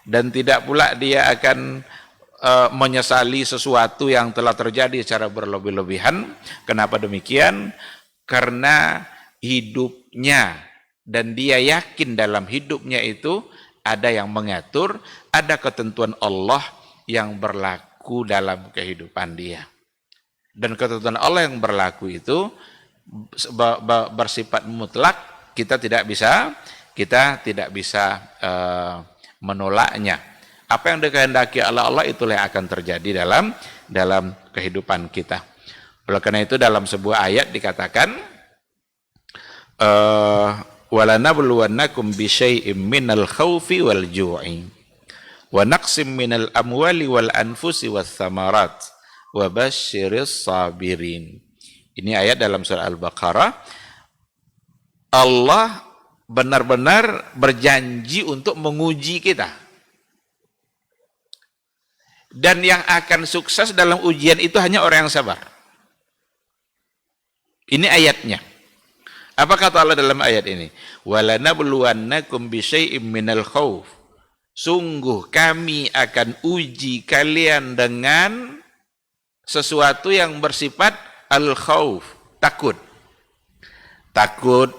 dan tidak pula dia akan menyesali sesuatu yang telah terjadi secara berlebih-lebihan. Kenapa demikian? Karena hidupnya, dan dia yakin dalam hidupnya itu ada yang mengatur, ada ketentuan Allah yang berlaku dalam kehidupan dia. Dan ketentuan Allah yang berlaku itu bersifat mutlak, kita tidak bisa menolaknya. Apa yang dikehendaki Allah itulah yang akan terjadi dalam kehidupan kita. Oleh karena itu dalam sebuah ayat dikatakan, walanabluwannakum bisyai'im minal khaufi wal ju'i wa naqsim minal amwali wal anfusi was thamarat wa basyiris sabirin. Ini ayat dalam surah Al-Baqarah. Allah benar-benar berjanji untuk menguji kita. Dan yang akan sukses dalam ujian itu hanya orang yang sabar. Ini ayatnya. Apa kata Allah dalam ayat ini? Walanabluwannakum bisyai'im minal khauf. Sungguh kami akan uji kalian dengan sesuatu yang bersifat al-khauf, takut. Takut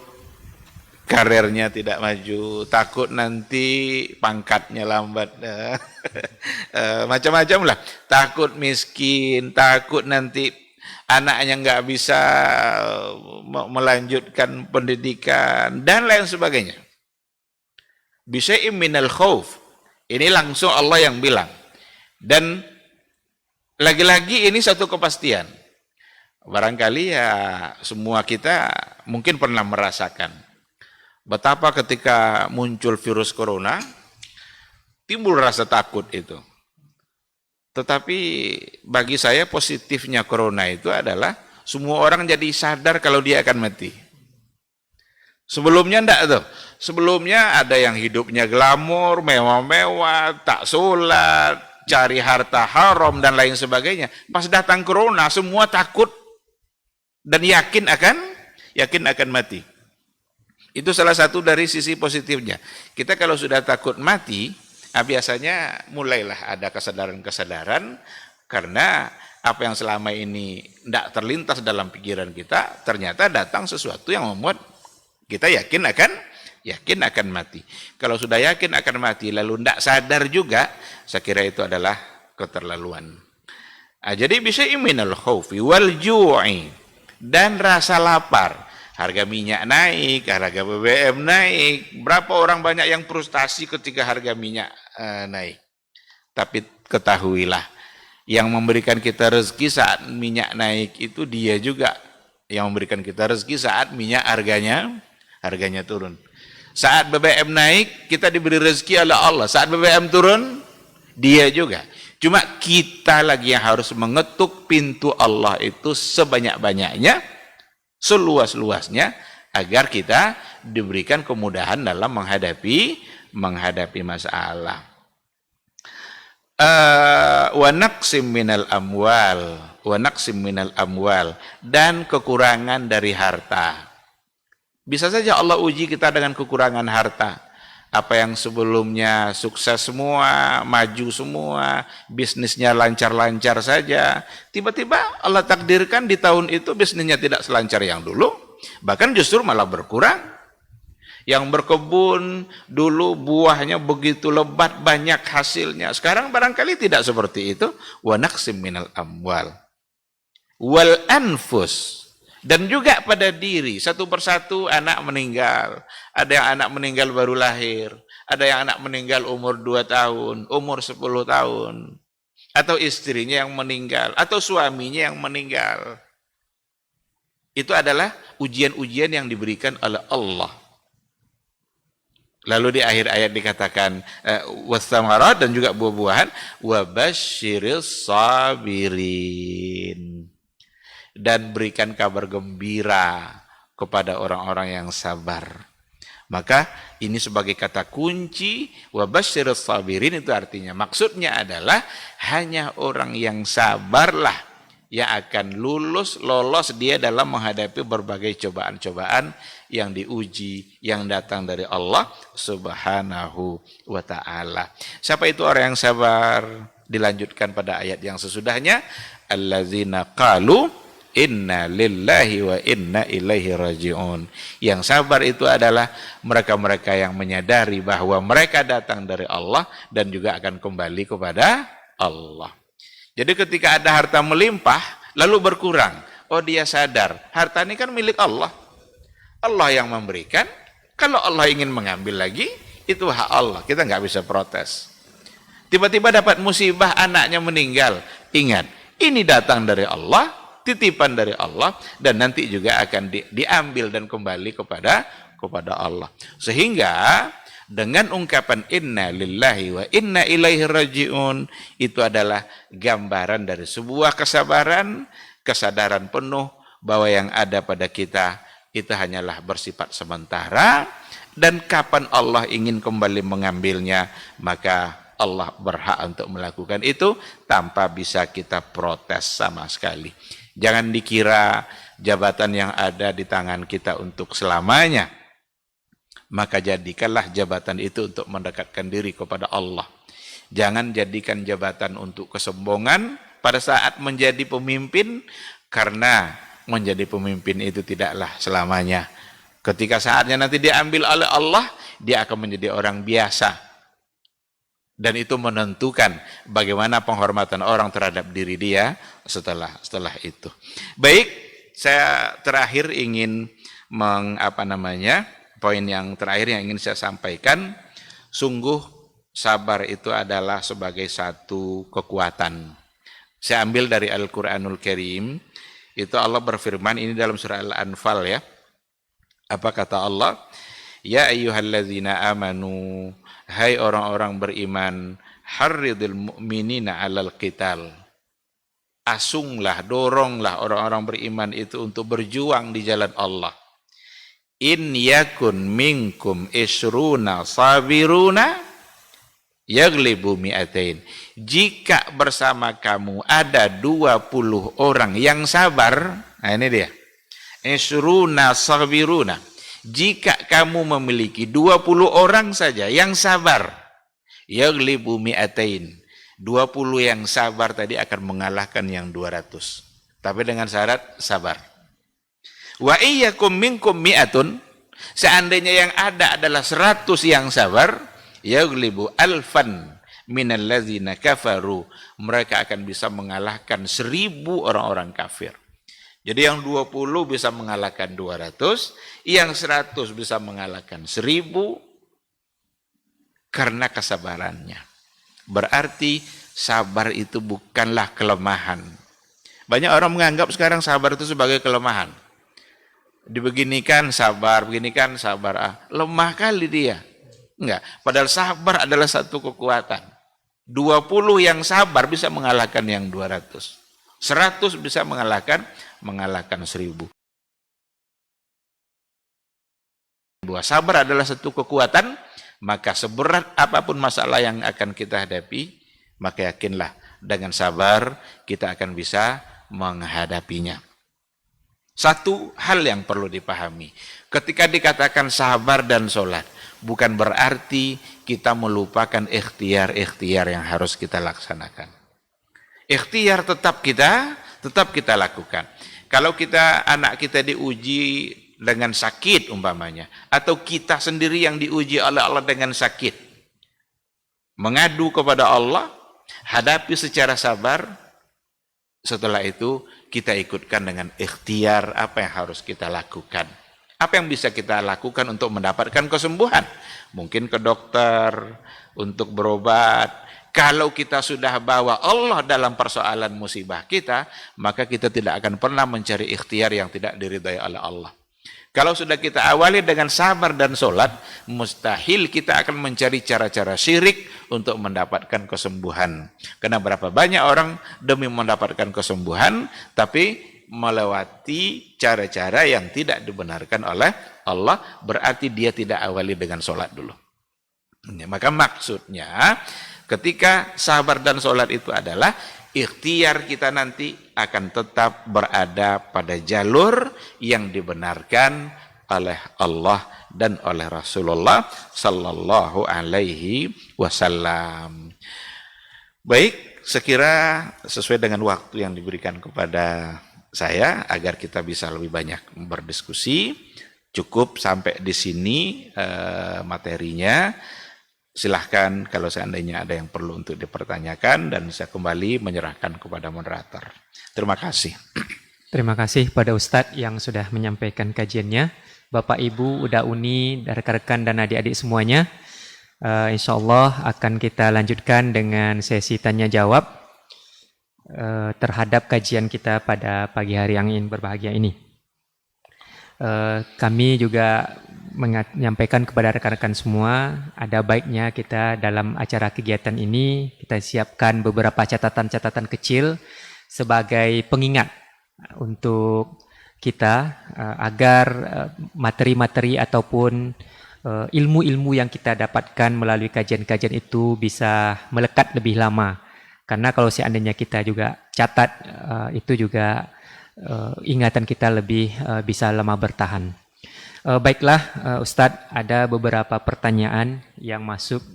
karirnya tidak maju, takut nanti pangkatnya lambat, macam-macam lah. Takut miskin, takut nanti anaknya nggak bisa melanjutkan pendidikan, dan lain sebagainya. Bisyai'im minal khauf. Ini langsung Allah yang bilang. Dan lagi-lagi ini satu kepastian. Barangkali ya semua kita mungkin pernah merasakan betapa ketika muncul virus corona, timbul rasa takut itu. Tetapi bagi saya positifnya corona itu adalah semua orang jadi sadar kalau dia akan mati. Sebelumnya enggak tuh. Sebelumnya ada yang hidupnya glamor, mewah-mewah, tak sholat, cari harta haram dan lain sebagainya. Pas datang corona semua takut dan yakin akan mati. Itu salah satu dari sisi positifnya. Kita kalau sudah takut mati, biasanya mulailah ada kesadaran-kesadaran, karena apa yang selama ini tidak terlintas dalam pikiran kita, ternyata datang sesuatu yang membuat kita yakin akan mati. Kalau sudah yakin akan mati, lalu tidak sadar juga, saya kira itu adalah keterlaluan. Jadi bisa minal khaufi wal ju'i, dan rasa lapar. Harga minyak naik, harga BBM naik. Berapa orang banyak yang frustasi ketika harga minyak naik. Tapi ketahuilah, yang memberikan kita rezeki saat minyak naik itu dia juga yang memberikan kita rezeki saat minyak harganya turun. Saat BBM naik, kita diberi rezeki oleh Allah. Saat BBM turun, dia juga. Cuma kita lagi yang harus mengetuk pintu Allah itu sebanyak-banyaknya, seluas-luasnya, agar kita diberikan kemudahan dalam menghadapi masalah. Wa naqsim minal amwal, dan kekurangan dari harta. Bisa saja Allah uji kita dengan kekurangan harta. Apa yang sebelumnya sukses semua, maju semua, bisnisnya lancar-lancar saja, tiba-tiba Allah takdirkan di tahun itu bisnisnya tidak selancar yang dulu, bahkan justru malah berkurang. Yang berkebun dulu buahnya begitu lebat, banyak hasilnya, sekarang barangkali tidak seperti itu. Wa naqsim minal amwal wal anfus, dan juga pada diri. Satu persatu anak meninggal. Ada yang anak meninggal baru lahir, ada yang anak meninggal umur 2 tahun, umur 10 tahun, atau istrinya yang meninggal, atau suaminya yang meninggal. Itu adalah ujian-ujian yang diberikan oleh Allah. Lalu di akhir ayat dikatakan wasamarat, dan juga buah-buahan, wabasyiris sabirin, dan berikan kabar gembira kepada orang-orang yang sabar. Maka ini sebagai kata kunci, wabasyiris sabirin, itu artinya, maksudnya adalah hanya orang yang sabarlah yang akan lolos dia dalam menghadapi berbagai cobaan-cobaan yang diuji, yang datang dari Allah Subhanahu wa ta'ala. Siapa itu orang yang sabar? Dilanjutkan pada ayat yang sesudahnya, allazina qalu inna lillahi wa inna ilaihi raji'un. Yang sabar itu adalah mereka-mereka yang menyadari bahwa mereka datang dari Allah dan juga akan kembali kepada Allah. Jadi ketika ada harta melimpah lalu berkurang, oh dia sadar harta ini kan milik Allah, Allah yang memberikan. Kalau Allah ingin mengambil lagi, itu hak Allah, kita nggak bisa protes. Tiba-tiba dapat musibah, anaknya meninggal, ingat ini datang dari Allah, titipan dari Allah, dan nanti juga akan diambil dan kembali kepada Allah. Sehingga dengan ungkapan inna lillahi wa inna ilaihi raji'un, itu adalah gambaran dari sebuah kesabaran, kesadaran penuh bahwa yang ada pada kita itu hanyalah bersifat sementara, dan kapan Allah ingin kembali mengambilnya, maka Allah berhak untuk melakukan itu tanpa bisa kita protes sama sekali. Jangan dikira jabatan yang ada di tangan kita untuk selamanya. Maka jadikanlah jabatan itu untuk mendekatkan diri kepada Allah. Jangan jadikan jabatan untuk kesombongan pada saat menjadi pemimpin, karena menjadi pemimpin itu tidaklah selamanya. Ketika saatnya nanti diambil oleh Allah, dia akan menjadi orang biasa. Dan itu menentukan bagaimana penghormatan orang terhadap diri dia setelah itu. Baik, saya terakhir ingin poin yang terakhir yang ingin saya sampaikan, sungguh sabar itu adalah sebagai satu kekuatan. Saya ambil dari Al-Quranul Karim, itu Allah berfirman, ini dalam surah Al-Anfal ya. Apa kata Allah? Ya ayyuhalladzina amanu, hai orang-orang beriman, harridil mu'minina 'alal qital. Asunglah, doronglah orang-orang beriman itu untuk berjuang di jalan Allah. In yakun minkum isruna sabiruna yaglibu mi'atain. Jika bersama kamu ada 20 orang yang sabar, nah ini dia. Isruna sabiruna. Jika kamu memiliki 20 orang saja yang sabar, yaglibu mi'atain, 20 yang sabar tadi akan mengalahkan yang 200. Tapi dengan syarat sabar. Wa iyyakum minkum mi'atun, seandainya yang ada adalah 100 yang sabar, yaghlibu alfan minallazina kafaru, mereka akan bisa mengalahkan 1000 orang-orang kafir. Jadi yang 20 bisa mengalahkan 200, yang 100 bisa mengalahkan 1000 karena kesabarannya. Berarti sabar itu bukanlah kelemahan. Banyak orang menganggap sekarang sabar itu sebagai kelemahan. Dibeginikan sabar, beginikan sabar. Lemah kali dia. Enggak, padahal sabar adalah satu kekuatan. 20 yang sabar bisa mengalahkan yang 200. 100 bisa mengalahkan 1000. Sabar adalah satu kekuatan, maka seberat apapun masalah yang akan kita hadapi, maka yakinlah dengan sabar kita akan bisa menghadapinya. Satu hal yang perlu dipahami, ketika dikatakan sabar dan sholat, bukan berarti kita melupakan ikhtiar-ikhtiar yang harus kita laksanakan. Ikhtiar tetap kita lakukan. Kalau anak kita diuji dengan sakit umpamanya, atau kita sendiri yang diuji oleh Allah dengan sakit, mengadu kepada Allah, hadapi secara sabar. Setelah itu kita ikutkan dengan ikhtiar apa yang harus kita lakukan. Apa yang bisa kita lakukan untuk mendapatkan kesembuhan? Mungkin ke dokter untuk berobat. Kalau kita sudah bawa Allah dalam persoalan musibah kita, maka kita tidak akan pernah mencari ikhtiar yang tidak diridhai oleh Allah. Kalau sudah kita awali dengan sabar dan sholat, mustahil kita akan mencari cara-cara syirik untuk mendapatkan kesembuhan. Karena berapa banyak orang demi mendapatkan kesembuhan, tapi melewati cara-cara yang tidak dibenarkan oleh Allah, berarti dia tidak awali dengan sholat dulu. Maka maksudnya, ketika sabar dan sholat itu adalah ikhtiar kita nanti akan tetap berada pada jalur yang dibenarkan oleh Allah dan oleh Rasulullah sallallahu alaihi wasallam. Baik, sekira sesuai dengan waktu yang diberikan kepada saya agar kita bisa lebih banyak berdiskusi, cukup sampai di sini materinya. Silahkan kalau seandainya ada yang perlu untuk dipertanyakan, dan saya kembali menyerahkan kepada moderator. Terima kasih. Terima kasih pada Ustadz yang sudah menyampaikan kajiannya. Bapak, Ibu, Uda Uni, rekan-rekan dan adik-adik semuanya. Insya Allah akan kita lanjutkan dengan sesi tanya jawab terhadap kajian kita pada pagi hari yang berbahagia ini. Kami juga menyampaikan kepada rekan-rekan semua, ada baiknya kita dalam acara kegiatan ini kita siapkan beberapa catatan-catatan kecil sebagai pengingat untuk kita agar materi-materi ataupun ilmu-ilmu yang kita dapatkan melalui kajian-kajian itu bisa melekat lebih lama. Karena kalau seandainya kita juga catat, itu juga ingatan kita lebih bisa lama bertahan. Baiklah, Ustadz, ada beberapa pertanyaan yang masuk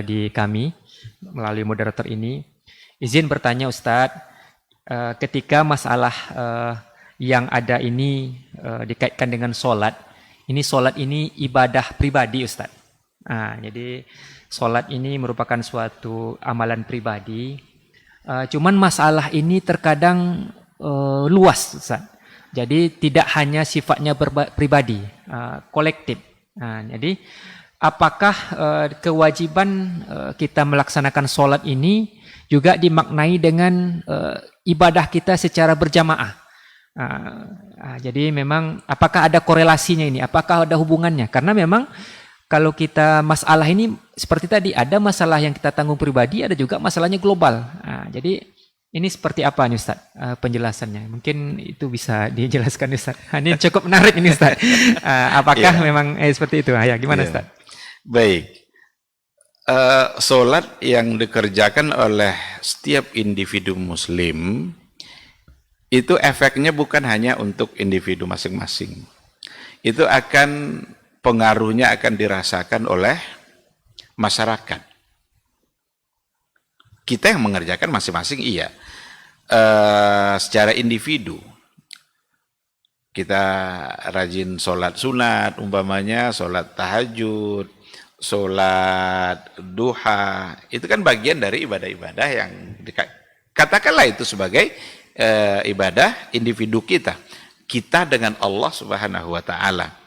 di kami melalui moderator ini. Izin bertanya, Ustadz, ketika masalah yang ada ini dikaitkan dengan sholat ini ibadah pribadi, Ustadz. Jadi sholat ini merupakan suatu amalan pribadi. Cuman masalah ini terkadang luas, Ustadz. Jadi tidak hanya sifatnya pribadi, kolektif. Jadi apakah kewajiban kita melaksanakan sholat ini juga dimaknai dengan ibadah kita secara berjamaah? Jadi memang apakah ada korelasinya ini? Apakah ada hubungannya? Karena memang kalau kita masalah ini seperti tadi, ada masalah yang kita tanggung pribadi, ada juga masalahnya global. Jadi ini seperti apa nih Ustaz penjelasannya? Mungkin itu bisa dijelaskan Ustaz. Ini cukup menarik ini Ustaz. Apakah memang seperti itu? Ya, gimana Ustaz? Baik. Sholat yang dikerjakan oleh setiap individu muslim itu efeknya bukan hanya untuk individu masing-masing. Itu pengaruhnya akan dirasakan oleh masyarakat. Kita yang mengerjakan masing-masing iya. Secara individu kita rajin sholat sunat, umpamanya sholat tahajud, sholat duha, itu kan bagian dari ibadah-ibadah yang katakanlah itu sebagai ibadah individu kita dengan Allah Subhanahu wa taala.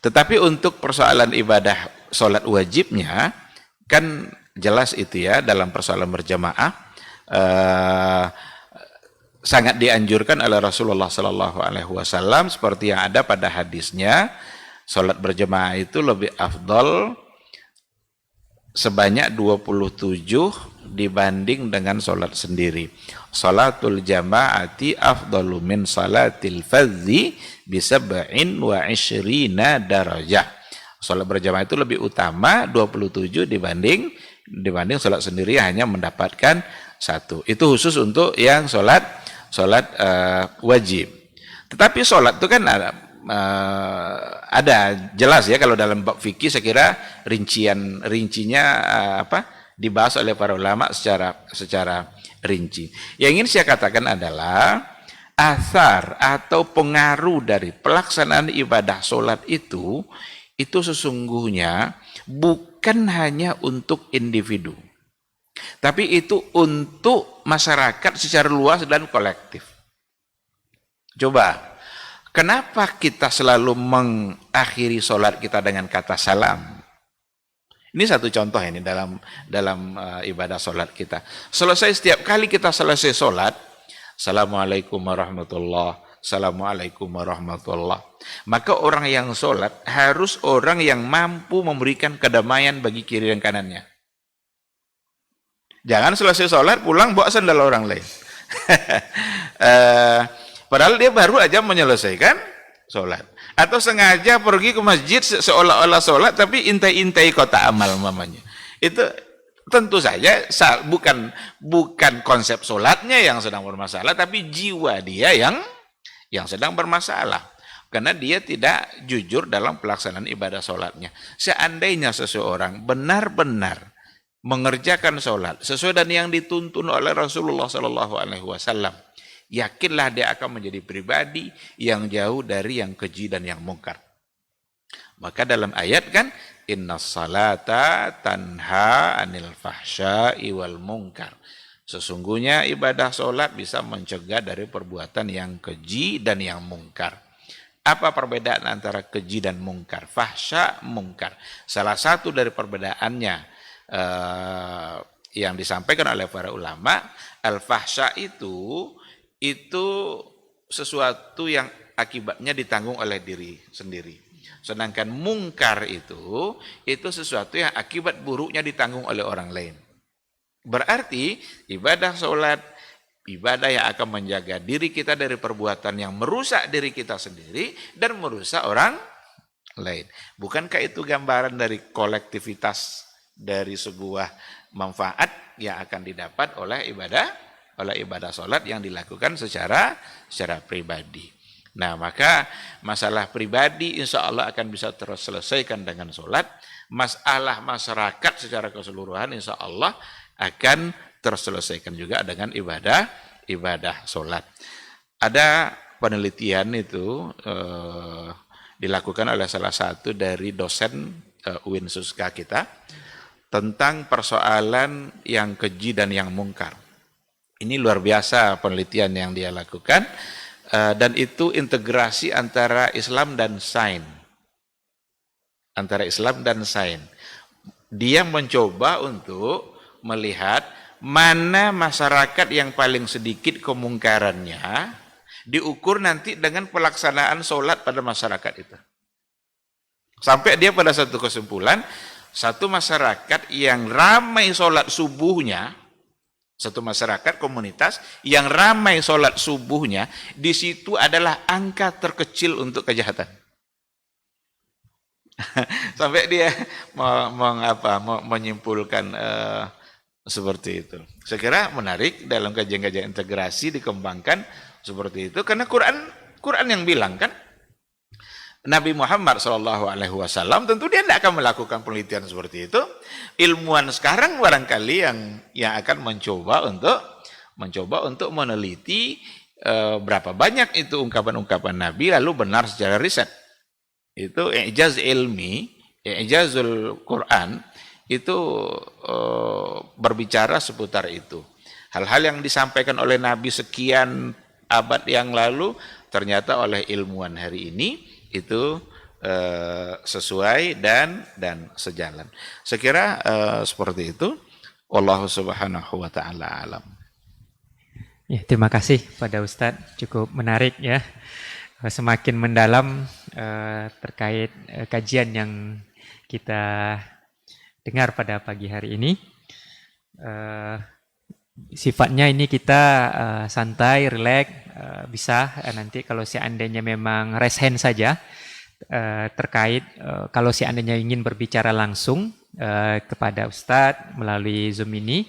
Tetapi untuk persoalan ibadah sholat wajibnya kan jelas itu ya, dalam persoalan berjamaah sangat dianjurkan oleh Rasulullah Sallallahu Alaihi Wasallam seperti yang ada pada hadisnya, sholat berjamaah itu lebih afdol sebanyak 27 dibanding dengan sholat sendiri. Sholatul jama'ati afdalu min sholatil fadzi bisab'in wa ishrina darajah. Sholat berjamaah itu lebih utama 27 dibanding sholat sendiri hanya mendapatkan 1. Itu khusus untuk yang sholat wajib. Tetapi sholat itu kan ada jelas ya, kalau dalam bab fikih saya kira rincinya dibahas oleh para ulama secara rinci. Yang ingin saya katakan adalah asar atau pengaruh dari pelaksanaan ibadah sholat itu sesungguhnya bukan hanya untuk individu, tapi itu untuk masyarakat secara luas dan kolektif. Coba, kenapa kita selalu mengakhiri sholat kita dengan kata salam? Ini satu contoh ini dalam ibadah sholat kita. Selesai setiap kali kita selesai sholat, Assalamualaikum warahmatullahi, Assalamualaikum warahmatullahi. Maka orang yang sholat harus orang yang mampu memberikan kedamaian bagi kiri dan kanannya. Jangan selesai sholat pulang bawa sandal orang lain. Padahal dia baru aja menyelesaikan sholat. Atau sengaja pergi ke masjid seolah-olah sholat tapi intai-intai kotak amal mamanya. Itu tentu saja bukan konsep sholatnya yang sedang bermasalah, tapi jiwa dia yang sedang bermasalah. Karena dia tidak jujur dalam pelaksanaan ibadah sholatnya. Seandainya seseorang benar-benar mengerjakan sholat sesuai dengan yang dituntun oleh Rasulullah Sallallahu Alaihi Wasallam, yakinlah dia akan menjadi pribadi yang jauh dari yang keji dan yang mungkar. Maka dalam ayat kan, inna salata tanha anil fahsya'i wal munkar. Sesungguhnya ibadah sholat bisa mencegah dari perbuatan yang keji dan yang mungkar. Apa perbedaan antara keji dan mungkar? Fahsya, mungkar. Salah satu dari perbedaannya yang disampaikan oleh para ulama, al-fahsya itu sesuatu yang akibatnya ditanggung oleh diri sendiri. Sedangkan mungkar itu sesuatu yang akibat buruknya ditanggung oleh orang lain. Berarti ibadah sholat, ibadah yang akan menjaga diri kita dari perbuatan yang merusak diri kita sendiri dan merusak orang lain. Bukankah itu gambaran dari kolektivitas dari sebuah manfaat yang akan didapat oleh ibadah sholat yang dilakukan secara pribadi. Nah, maka masalah pribadi insya Allah akan bisa terselesaikan dengan sholat. Masalah masyarakat secara keseluruhan insya Allah akan terselesaikan juga dengan ibadah sholat. Ada penelitian itu dilakukan oleh salah satu dari dosen UIN Suska kita tentang persoalan yang keji dan yang mungkar. Ini luar biasa penelitian yang dia lakukan, dan itu integrasi antara Islam dan sains. Dia mencoba untuk melihat mana masyarakat yang paling sedikit kemungkarannya, diukur nanti dengan pelaksanaan sholat pada masyarakat itu. Sampai dia pada satu kesimpulan, satu masyarakat yang ramai sholat subuhnya, satu masyarakat komunitas yang ramai sholat subuhnya, di situ adalah angka terkecil untuk kejahatan. Sampai dia menyimpulkan seperti itu. Saya kira menarik dalam kajian-kajian integrasi dikembangkan seperti itu, karena Quran yang bilang kan, Nabi Muhammad SAW tentu dia tidak akan melakukan penelitian seperti itu. Ilmuwan sekarang barangkali yang akan mencoba untuk meneliti berapa banyak itu ungkapan-ungkapan Nabi lalu benar secara riset. Itu i'jaz ilmi, i'jazul Quran itu berbicara seputar itu. Hal-hal yang disampaikan oleh Nabi sekian abad yang lalu ternyata oleh ilmuwan hari ini itu sesuai dan sejalan. Sekira seperti itu. Wallahu subhanahu wa ta'ala alam. Ya, terima kasih pada Ustadz, cukup menarik ya. Semakin mendalam terkait kajian yang kita dengar pada pagi hari ini. Sifatnya ini kita santai, rileks, bisa nanti kalau seandainya memang raise hand saja terkait kalau seandainya ingin berbicara langsung kepada Ustadz melalui Zoom ini,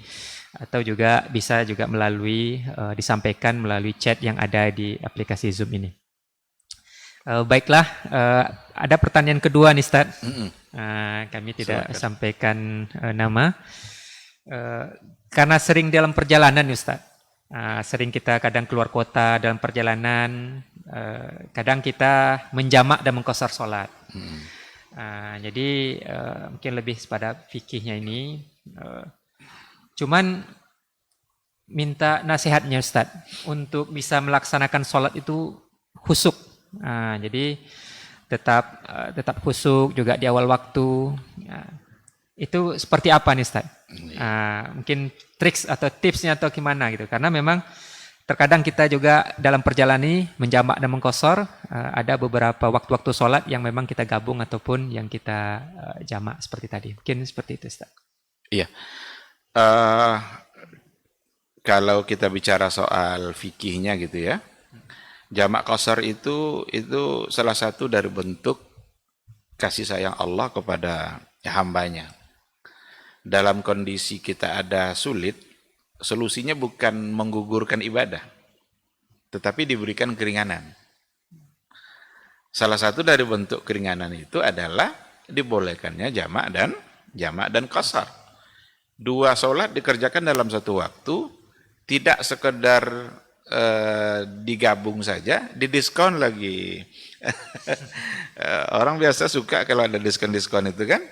atau juga bisa juga melalui disampaikan melalui chat yang ada di aplikasi Zoom ini. Baiklah, ada pertanyaan kedua nih Ustadz. Kami tidak sampaikan nama. Karena sering dalam perjalanan Ustadz, sering kita kadang keluar kota dalam perjalanan, kadang kita menjamak dan mengqashar sholat. Jadi mungkin lebih pada fikihnya ini. Cuman minta nasihatnya Ustadz untuk bisa melaksanakan sholat itu khusyuk. Jadi tetap khusyuk juga di awal waktu. Itu seperti apa nih Ustadz? Mungkin triks atau tipsnya atau gimana gitu. Karena memang terkadang kita juga dalam perjalanan menjamak dan mengqashar, ada beberapa waktu-waktu sholat yang memang kita gabung ataupun yang kita jamak seperti tadi. Mungkin seperti itu Ustadz. Iya. Kalau kita bicara soal fikihnya gitu ya, jamak qashar itu salah satu dari bentuk kasih sayang Allah kepada hambanya. Dalam kondisi kita ada sulit, solusinya bukan menggugurkan ibadah, tetapi diberikan keringanan. Salah satu dari bentuk keringanan itu adalah dibolehkannya jamak dan qashar. Dua sholat dikerjakan dalam satu waktu, tidak sekedar digabung saja, didiskon lagi. Orang biasa suka kalau ada diskon-diskon itu kan.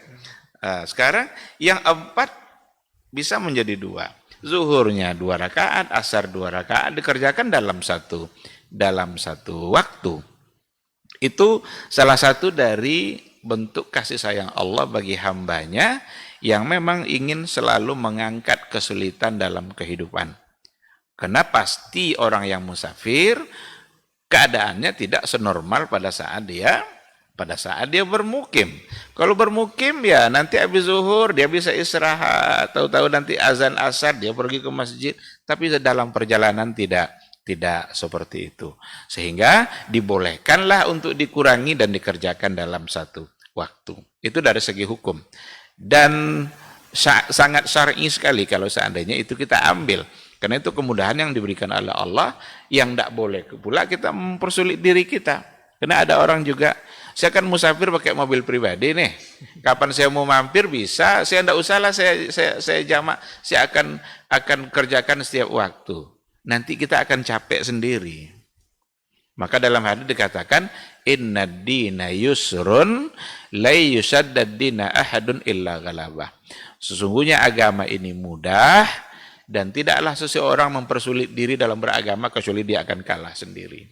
Sekarang yang 4 bisa menjadi 2. Zuhurnya 2 rakaat, asar 2 rakaat dikerjakan dalam satu waktu. Itu salah satu dari bentuk kasih sayang Allah bagi hambanya yang memang ingin selalu mengangkat kesulitan dalam kehidupan. Karena pasti orang yang musafir keadaannya tidak senormal pada saat dia bermukim. Kalau bermukim ya nanti habis zuhur dia bisa istirahat, tahu-tahu nanti azan asar dia pergi ke masjid, tapi dalam perjalanan tidak seperti itu. Sehingga dibolehkanlah untuk dikurangi dan dikerjakan dalam satu waktu. Itu dari segi hukum. Dan sangat syar'i sekali kalau seandainya itu kita ambil. Karena itu kemudahan yang diberikan oleh Allah, yang tidak boleh pula kita mempersulit diri kita. Karena ada orang juga, saya kan musafir pakai mobil pribadi nih. Kapan saya mau mampir bisa, saya tidak usahlah saya jamak, saya akan kerjakan setiap waktu. Nanti kita akan capek sendiri. Maka dalam hadis dikatakan, inna dina yusrun la yusaddad dina ahadun illa ghalabah. Sesungguhnya agama ini mudah dan tidaklah seseorang mempersulit diri dalam beragama kecuali dia akan kalah sendiri.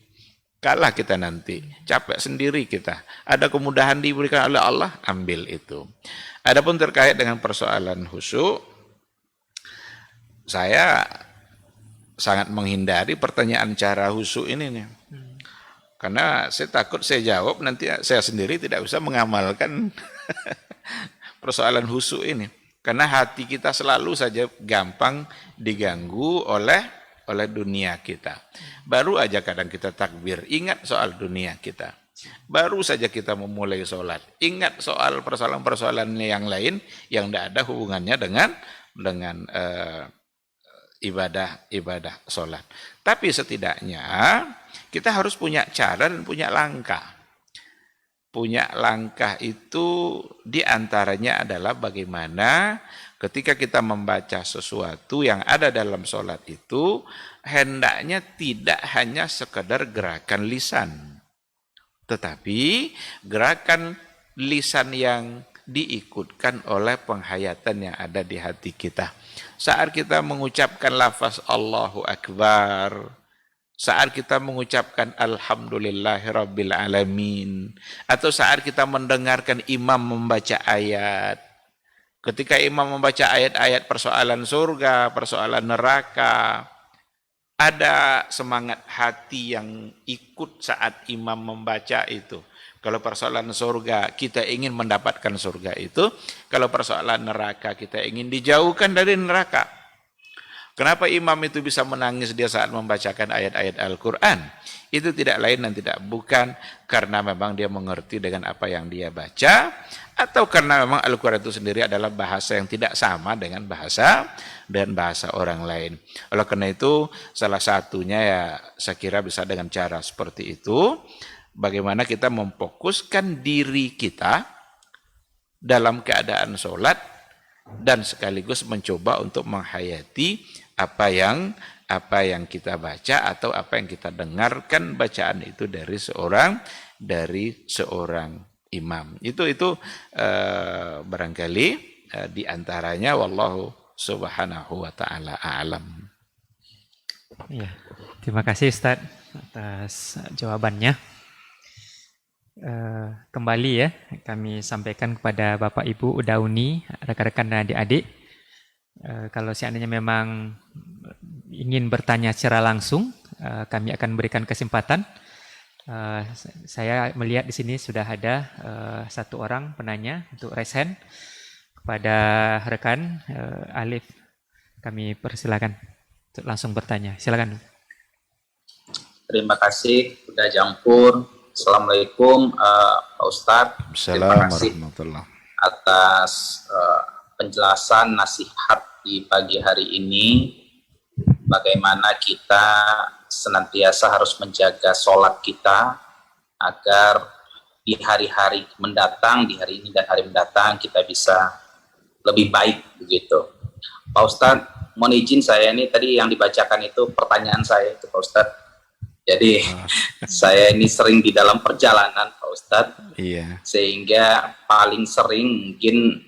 Kalah kita nanti, capek sendiri kita. Ada kemudahan diberikan oleh Allah, ambil itu. Adapun terkait dengan persoalan khusyuk, saya sangat menghindari pertanyaan cara khusyuk ini nih. Karena saya takut saya jawab nanti saya sendiri tidak bisa mengamalkan persoalan khusyuk ini. Karena hati kita selalu saja gampang diganggu oleh dunia kita. Baru aja kadang kita takbir, ingat soal dunia kita. Baru saja kita memulai sholat, ingat soal persoalan-persoalan yang lain yang tidak ada hubungannya dengan ibadah sholat. Tapi setidaknya kita harus punya cara dan punya langkah. punya langkah itu diantaranya adalah bagaimana ketika kita membaca sesuatu yang ada dalam sholat itu hendaknya tidak hanya sekedar gerakan lisan, tetapi gerakan lisan yang diikutkan oleh penghayatan yang ada di hati kita. Saat kita mengucapkan lafaz Allahu Akbar, saat kita mengucapkan Alhamdulillahirabbil alamin, atau saat kita mendengarkan imam membaca ayat, ketika imam membaca ayat-ayat persoalan surga, persoalan neraka, ada semangat hati yang ikut saat imam membaca itu. Kalau persoalan surga, kita ingin mendapatkan surga itu. Kalau persoalan neraka, kita ingin dijauhkan dari neraka. Kenapa imam itu bisa menangis dia saat membacakan ayat-ayat Al-Quran? Itu tidak lain dan tidak bukan karena memang dia mengerti dengan apa yang dia baca, atau karena memang Al-Quran itu sendiri adalah bahasa yang tidak sama dengan bahasa orang lain. Oleh karena itu, salah satunya ya saya kira bisa dengan cara seperti itu. Bagaimana kita memfokuskan diri kita dalam keadaan sholat dan sekaligus mencoba untuk menghayati apa yang kita baca atau apa yang kita dengarkan bacaan itu dari seorang imam. Itu barangkali di antaranya wallahu subhanahu wa ta'ala a'lam. Ya, terima kasih Ustaz atas jawabannya. Kembali ya, kami sampaikan kepada Bapak Ibu Udauni, rekan-rekan dan adik-adik, kalau seandainya memang ingin bertanya secara langsung, kami akan berikan kesempatan. Saya melihat di sini sudah ada satu orang penanya untuk raise hand. Kepada rekan Alif, kami persilakan untuk langsung bertanya. Silakan. Terima kasih sudah Jampur. Assalamualaikum Pak Ustadz. Terima kasih atas penjelasan nasihat di pagi hari ini. Bagaimana kita senantiasa harus menjaga sholat kita agar di hari-hari mendatang, di hari ini dan hari mendatang kita bisa lebih baik begitu. Pak Ustadz, mohon izin saya ini tadi yang dibacakan itu pertanyaan saya itu Pak Ustadz. Jadi saya ini sering di dalam perjalanan Pak Ustadz, sehingga paling sering mungkin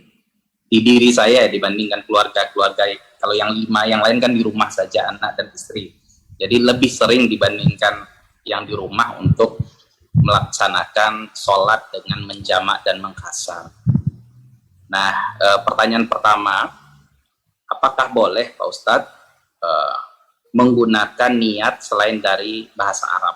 di diri saya dibandingkan keluarga-keluarga. Kalau yang 5 yang lain kan di rumah saja anak dan istri. Jadi lebih sering dibandingkan yang di rumah untuk melaksanakan sholat dengan menjamak dan mengkasar. Nah, pertanyaan pertama, apakah boleh Pak Ustadz menggunakan niat selain dari bahasa Arab?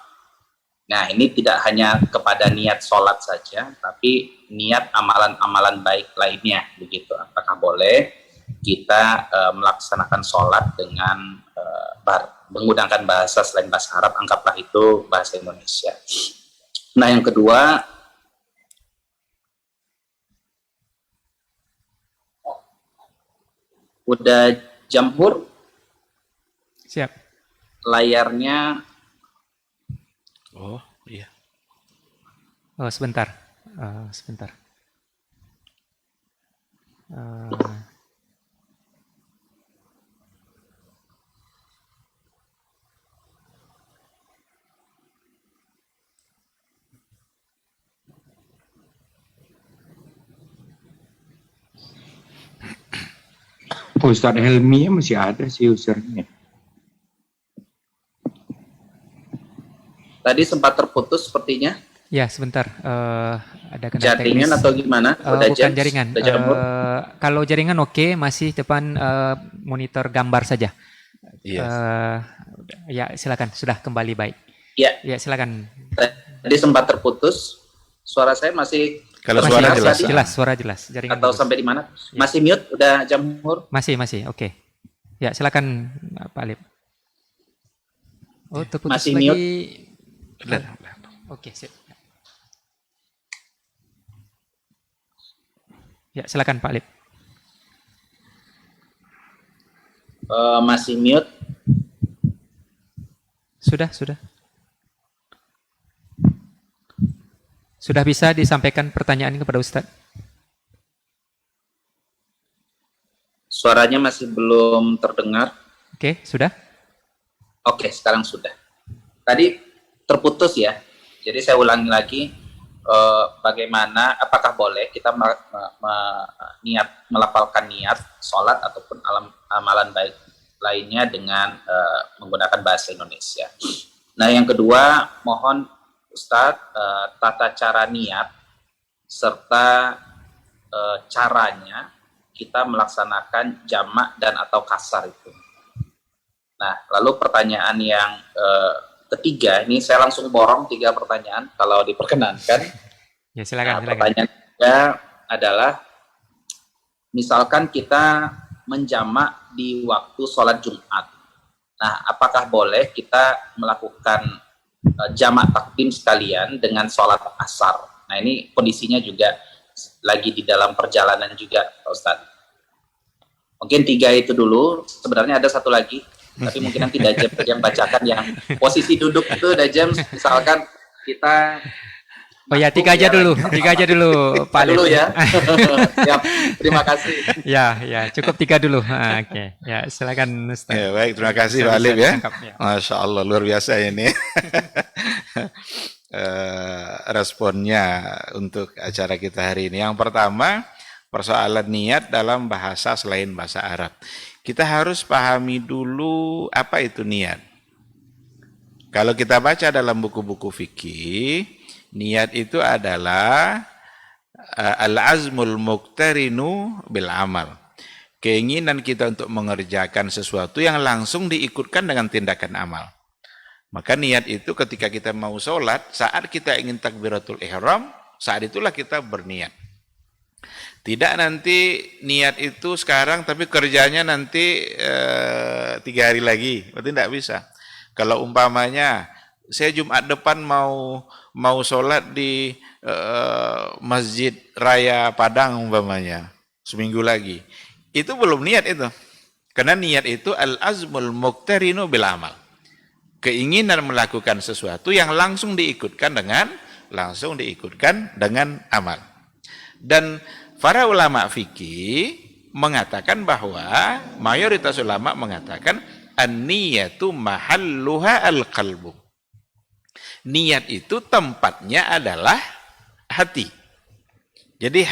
Nah, ini tidak hanya kepada niat sholat saja, tapi niat amalan-amalan baik lainnya, begitu. Apakah boleh kita melaksanakan sholat dengan menggunakan bahasa selain bahasa Arab, anggaplah itu bahasa Indonesia. Nah, yang kedua, udah Jamhur? Siap. Layarnya. Oh, iya. Oh, sebentar. Sebentar. Ustadz Helmi masih ada sih usernya. Tadi sempat terputus sepertinya. Ya, sebentar. Ada kendala jaringan teknis. atau gimana? Bukan jaringan. Kalau jaringan oke, masih depan monitor gambar saja. Ya, silakan. Sudah kembali baik. Ya, silakan. Tadi sempat terputus. Suara saya masih. Kalau suara jelas. Jelas, suara jelas. Jaringan atau bagus. Sampai di mana? Ya. Masih mute? Udah Jamhur? Masih. Oke. Ya, silakan Pak Alif. Oh, terputus masih lagi. Mute? Oke, siap. Ya, silakan Pak Alif. Masih mute? Sudah. Sudah bisa disampaikan pertanyaan kepada Ustadz? Suaranya masih belum terdengar. Oke, sudah? Oke, sekarang sudah. Tadi terputus ya. Jadi saya ulangi lagi, bagaimana, apakah boleh kita melafalkan niat sholat ataupun amalan baik lainnya dengan menggunakan bahasa Indonesia. Nah, yang kedua, mohon Ustadz, tata cara niat serta caranya kita melaksanakan jamak dan atau kasar itu. Nah, lalu pertanyaan yang ketiga, ini saya langsung borong 3 pertanyaan kalau diperkenankan. Ya, silakan. Pertanyaan ketiga adalah, misalkan kita menjamak di waktu sholat Jumat. Nah, apakah boleh kita melakukan jamak takdim sekalian dengan sholat asar? Nah, ini kondisinya juga lagi di dalam perjalanan juga, Pak Ustadz. Mungkin 3 itu dulu. Sebenarnya ada satu lagi, tapi mungkin nanti Dajem yang bacakan yang posisi duduk itu. Dajem, misalkan kita... Oh ya, 3 aja dulu, 3 aja dulu, Pak Alim. Dulu ya. Siap, terima kasih. Ya, cukup 3 dulu. Oke. Ya, silakan Ustaz. Ya, baik, terima kasih Pak Alim ya. Masya Allah, luar biasa ini. Responnya untuk acara kita hari ini. Yang pertama, persoalan niat dalam bahasa selain bahasa Arab. Kita harus pahami dulu apa itu niat. Kalau kita baca dalam buku-buku fikih, niat itu adalah al-azmul muqtarinu bil amal. Keinginan kita untuk mengerjakan sesuatu yang langsung diikutkan dengan tindakan amal. Maka niat itu ketika kita mau sholat, saat kita ingin takbiratul ihram, saat itulah kita berniat. Tidak nanti niat itu sekarang tapi kerjanya nanti 3 hari lagi. Berarti tidak bisa. Kalau umpamanya saya Jumat depan mau sholat di Masjid Raya Padang umpamanya, seminggu lagi. Itu belum niat itu. Karena niat itu al-azmul muqtarinu bil amal. Keinginan melakukan sesuatu yang langsung diikutkan dengan amal. Dan para ulama fikih mengatakan bahwa mayoritas ulama mengatakan an-niyatu mahalluha al-qalbu. Niat itu tempatnya adalah hati. Jadi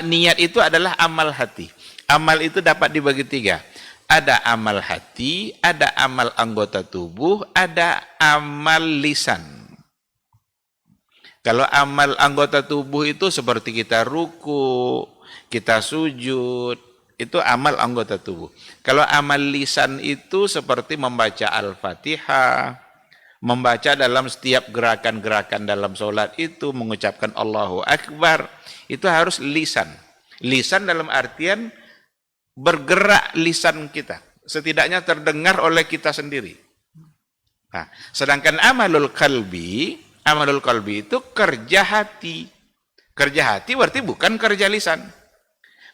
niat itu adalah amal hati. Amal itu dapat dibagi 3. Ada amal hati, ada amal anggota tubuh, ada amal lisan. Kalau amal anggota tubuh itu seperti kita ruku, kita sujud, itu amal anggota tubuh. Kalau amal lisan itu seperti membaca Al-Fatihah, membaca dalam setiap gerakan-gerakan dalam sholat itu, mengucapkan Allahu Akbar, itu harus lisan. Lisan dalam artian bergerak lisan kita, setidaknya terdengar oleh kita sendiri. Nah, sedangkan amalul qalbi itu kerja hati. Kerja hati berarti bukan kerja lisan.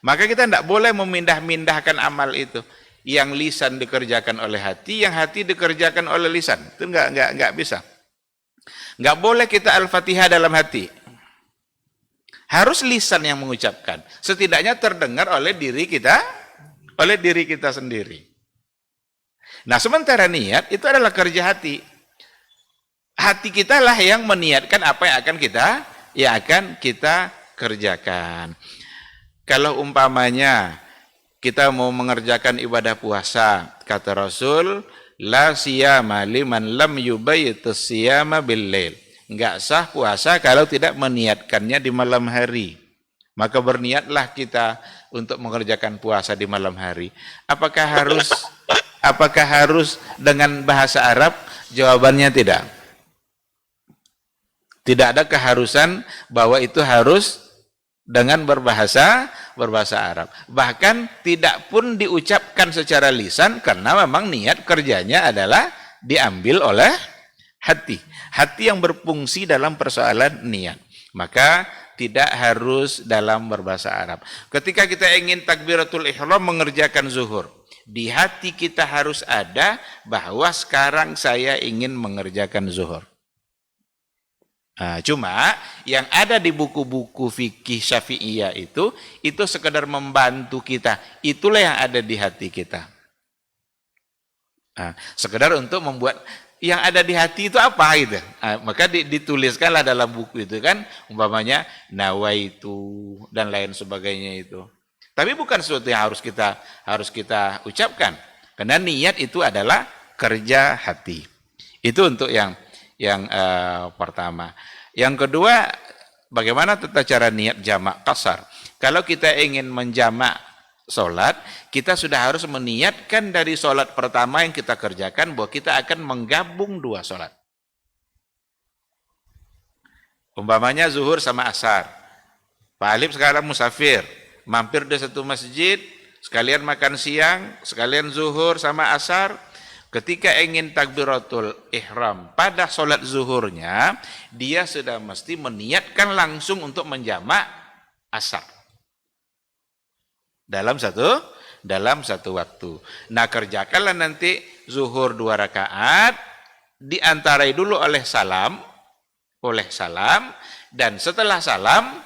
Maka kita tidak boleh memindah-mindahkan amal itu. Yang lisan dikerjakan oleh hati, yang hati dikerjakan oleh lisan. Itu enggak bisa. Enggak boleh kita Al-Fatihah dalam hati. Harus lisan yang mengucapkan. Setidaknya terdengar oleh diri kita sendiri. Nah, sementara niat itu adalah kerja hati. Hati kita lah yang meniatkan apa yang akan kita kerjakan. Kalau umpamanya kita mau mengerjakan ibadah puasa, kata Rasul, la siyama liman lam yubayyitus siyama bil lail. Enggak sah puasa kalau tidak meniatkannya di malam hari. Maka berniatlah kita untuk mengerjakan puasa di malam hari. Apakah harus dengan bahasa Arab? Jawabannya tidak. Tidak ada keharusan bahwa itu harus dengan berbahasa Arab. Bahkan tidak pun diucapkan secara lisan karena memang niat kerjanya adalah diambil oleh hati. Hati yang berfungsi dalam persoalan niat. Maka tidak harus dalam berbahasa Arab. Ketika kita ingin takbiratul ihram mengerjakan zuhur, di hati kita harus ada bahwa sekarang saya ingin mengerjakan zuhur. Cuma yang ada di buku-buku fikih Syafi'iyah itu sekedar membantu kita. Itulah yang ada di hati kita. Sekedar untuk membuat yang ada di hati itu apa gitu. Maka dituliskanlah dalam buku itu kan, umpamanya nawaitu dan lain sebagainya itu. Tapi bukan sesuatu yang harus kita ucapkan. Karena niat itu adalah kerja hati. Itu untuk yang pertama. Yang kedua, bagaimana tata cara niat jamak qasar? Kalau kita ingin menjamak sholat, kita sudah harus meniatkan dari sholat pertama yang kita kerjakan bahwa kita akan menggabung dua sholat. Umpamanya zuhur sama asar. Pak Alif sekarang musafir, mampir di satu masjid, sekalian makan siang, sekalian zuhur sama asar. Ketika ingin takbiratul ihram pada sholat zuhurnya, dia sudah mesti meniatkan langsung untuk menjamak asar. Dalam satu waktu. Nah, kerjakanlah nanti zuhur 2 rakaat, diantarai dulu oleh salam, dan setelah salam,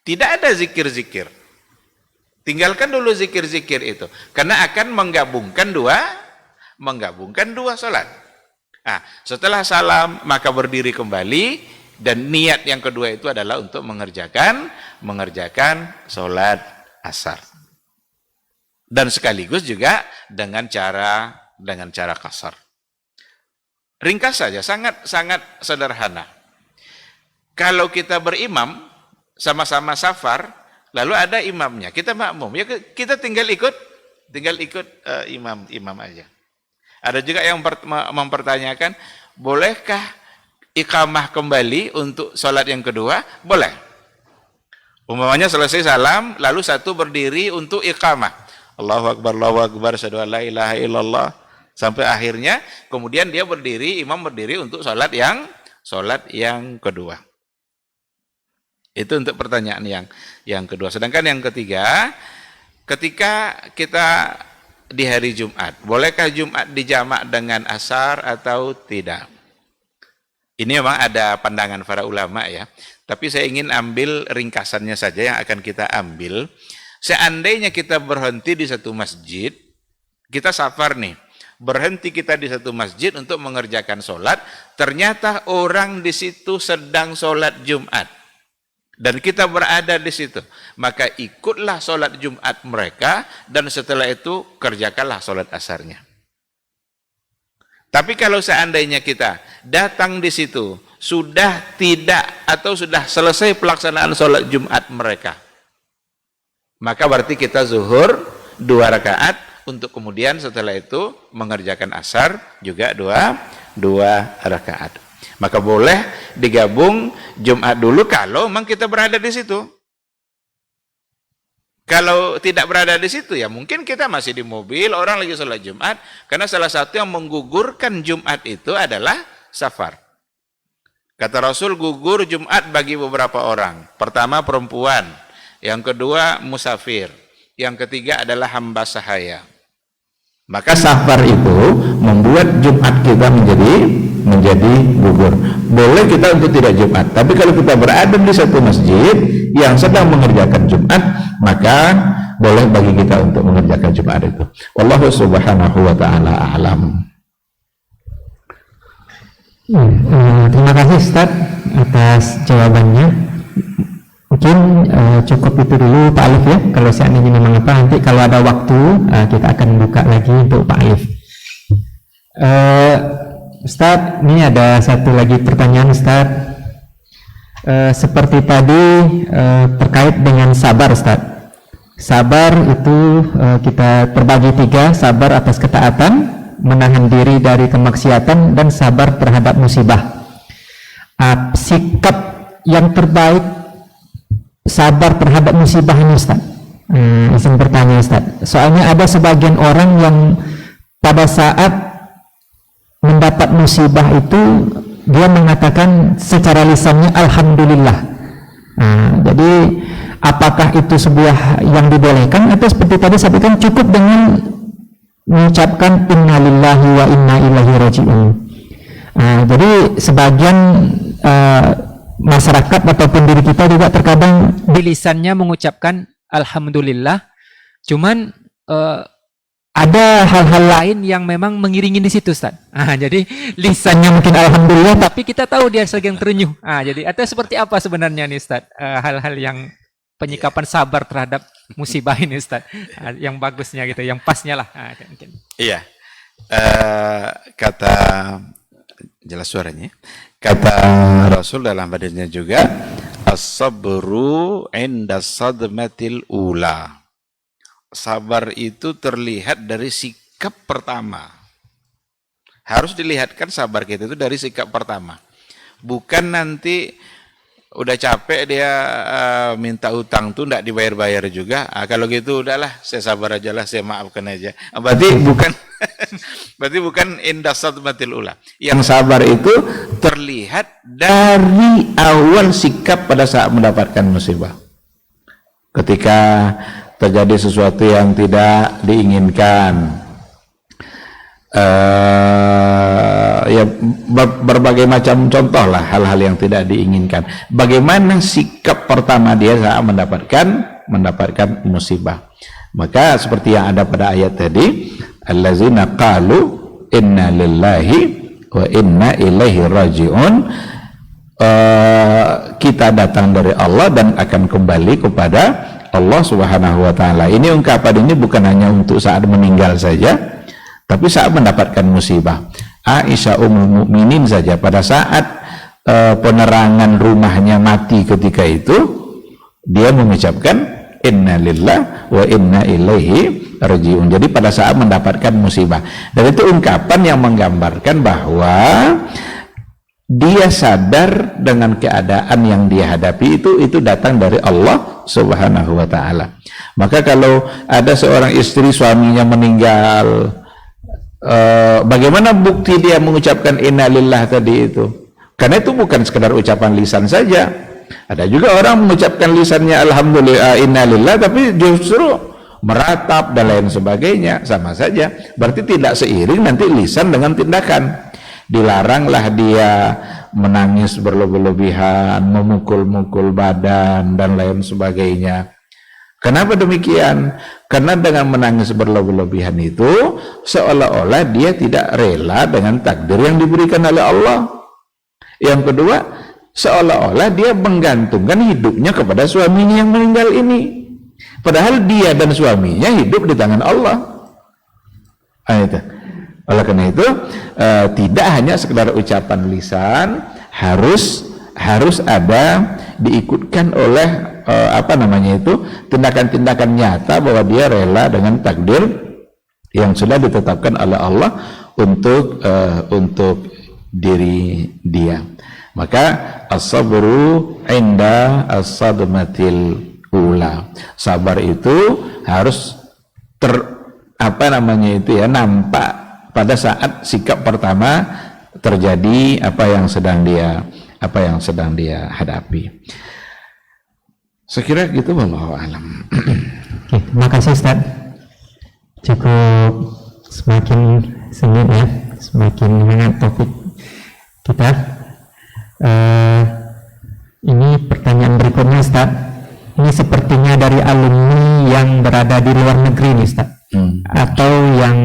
tidak ada zikir-zikir. Tinggalkan dulu zikir-zikir itu, karena akan menggabungkan dua sholat. Setelah salam maka berdiri kembali, dan niat yang kedua itu adalah untuk mengerjakan sholat asar, dan sekaligus juga dengan cara kasar. Ringkas saja, sangat sederhana. Kalau kita berimam sama-sama safar, lalu ada imamnya, kita makmum, ya kita tinggal ikut imam aja. Ada juga yang mempertanyakan, bolehkah iqamah kembali untuk sholat yang kedua? Boleh. Umpamanya selesai salam, lalu satu berdiri untuk iqamah. Allahu Akbar, asyhadu an la ilaha illallah. Sampai akhirnya, kemudian dia berdiri, imam berdiri untuk sholat yang kedua. Itu untuk pertanyaan yang kedua. Sedangkan yang ketiga, ketika kita di hari Jumat, bolehkah Jumat dijamak dengan asar atau tidak? Ini memang ada pandangan para ulama ya, tapi saya ingin ambil ringkasannya saja yang akan kita ambil. Seandainya kita berhenti di satu masjid, kita safar nih, berhenti kita di satu masjid untuk mengerjakan sholat, ternyata orang di situ sedang sholat Jumat, dan kita berada di situ, maka ikutlah sholat Jumat mereka, dan setelah itu kerjakanlah sholat asarnya. Tapi kalau seandainya kita datang di situ, sudah tidak atau sudah selesai pelaksanaan sholat Jumat mereka, maka berarti kita zuhur 2 rakaat, untuk kemudian setelah itu mengerjakan asar juga 2 rakaat. Maka boleh digabung Jumat dulu kalau memang kita berada di situ. Kalau tidak berada di situ, ya mungkin kita masih di mobil, orang lagi sholat Jumat, karena salah satu yang menggugurkan Jumat itu adalah safar. Kata Rasul, gugur Jumat bagi beberapa orang. Pertama perempuan, yang kedua musafir, yang ketiga adalah hamba sahaya. Maka safar itu membuat Jumat kita menjadi gugur. Boleh kita untuk tidak Jumat, tapi kalau kita berada di satu masjid yang sedang mengerjakan Jumat, maka boleh bagi kita untuk mengerjakan Jumat itu. Wallahu subhanahu wa ta'ala a'lam. Terima kasih Ustaz atas jawabannya. Mungkin cukup itu dulu Pak Alif ya. Kalau seandainya memang nanti kalau ada waktu kita akan buka lagi untuk Pak Alif. Ustaz, ini ada satu lagi pertanyaan Ustaz. Seperti tadi terkait dengan sabar Ustaz. Sabar itu kita terbagi 3, sabar atas ketaatan, menahan diri dari kemaksiatan, dan sabar terhadap musibah. Sikap yang terbaik sabar terhadap musibah ini Ustaz. Izin bertanya Ustaz. Soalnya ada sebagian orang yang pada saat mendapat musibah itu dia mengatakan secara lisannya alhamdulillah. Jadi apakah itu sebuah yang dibolehkan, atau seperti tadi saya kan cukup dengan mengucapkan innalillahi wa inna ilaihi raji'un. Jadi sebagian masyarakat ataupun diri kita juga terkadang di lisannya mengucapkan alhamdulillah, cuman ada hal-hal lain yang memang mengiringi di situ, Ustaz. Jadi lisannya mungkin alhamdulillah, tapi kita tahu dia sedang terenyuh. Jadi atau seperti apa sebenarnya nih, Ustaz? Hal-hal yang penyikapan sabar terhadap musibah ini, Ustaz. Yang bagusnya gitu, yang pasnya lah. Mungkin. Iya. Kata jelas suaranya. Kata Rasul dalam hadisnya juga, as-sabru 'inda sadmatil ula. Sabar itu terlihat dari sikap pertama. Harus dilihatkan sabar kita itu dari sikap pertama. Bukan nanti udah capek dia minta utang tuh enggak dibayar-bayar juga. Kalau gitu udahlah, saya sabar aja lah, saya maafkan aja. Berarti bukan indah sadmatil ula. Yang sabar itu terlihat dari awal sikap pada saat mendapatkan musibah. Ketika terjadi sesuatu yang tidak diinginkan, ya berbagai macam contoh lah hal-hal yang tidak diinginkan. Bagaimana sikap pertama dia saat mendapatkan musibah? Maka seperti yang ada pada ayat tadi, allazina qalu inna lillahi wa inna ilaihi raji'un. Kita datang dari Allah dan akan kembali kepada Allah Subhanahu wa taala. Ini ungkapan ini bukan hanya untuk saat meninggal saja, tapi saat mendapatkan musibah. Aisyah Ummul Mukminin saja pada saat penerangan rumahnya mati ketika itu, dia mengucapkan inna lillah wa inna ilaihi raji'un. Jadi pada saat mendapatkan musibah. Dan itu ungkapan yang menggambarkan bahwa dia sadar dengan keadaan yang dia hadapi itu datang dari Allah Subhanahu wa taala. Maka kalau ada seorang istri suaminya meninggal, bagaimana bukti dia mengucapkan innalillah tadi itu? Karena itu bukan sekedar ucapan lisan saja. Ada juga orang mengucapkan lisannya alhamdulillah innalillah, tapi justru meratap dan lain sebagainya, sama saja. Berarti tidak seiring nanti lisan dengan tindakan. Dilaranglah dia menangis berlebih-lebihan, memukul-mukul badan dan lain sebagainya. Kenapa demikian? Karena dengan menangis berlebih-lebihan itu seolah-olah dia tidak rela dengan takdir yang diberikan oleh Allah. Yang kedua, seolah-olah dia menggantungkan hidupnya kepada suaminya yang meninggal ini. Padahal dia dan suaminya hidup di tangan Allah. Itu. Oleh karena itu tidak hanya sekedar ucapan lisan, harus ada diikutkan oleh tindakan-tindakan nyata bahwa dia rela dengan takdir yang sudah ditetapkan oleh Allah untuk diri dia. Maka as-sabru 'inda as-sadmatil ula. Sabar itu harus nampak pada saat sikap pertama terjadi apa yang sedang dia hadapi. Sekira gitu, wallahu alam. Oke, terima kasih Ustaz. Cukup semakin sengit ya, semakin hangat topik kita. Ini pertanyaan berikutnya Ustaz. Ini sepertinya dari alumni yang berada di luar negeri nih Ustaz. Atau yang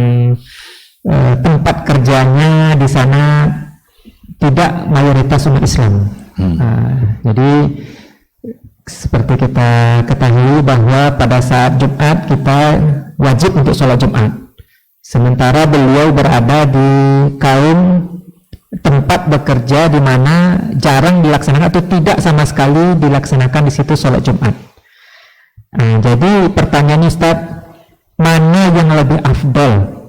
tempat kerjanya di sana tidak mayoritas umat Islam. Jadi seperti kita ketahui bahwa pada saat Jumat kita wajib untuk sholat Jumat. Sementara beliau berada di kaum tempat bekerja di mana jarang dilaksanakan atau tidak sama sekali dilaksanakan di situ sholat Jumat. Jadi pertanyaan Ustaz, mana yang lebih afdol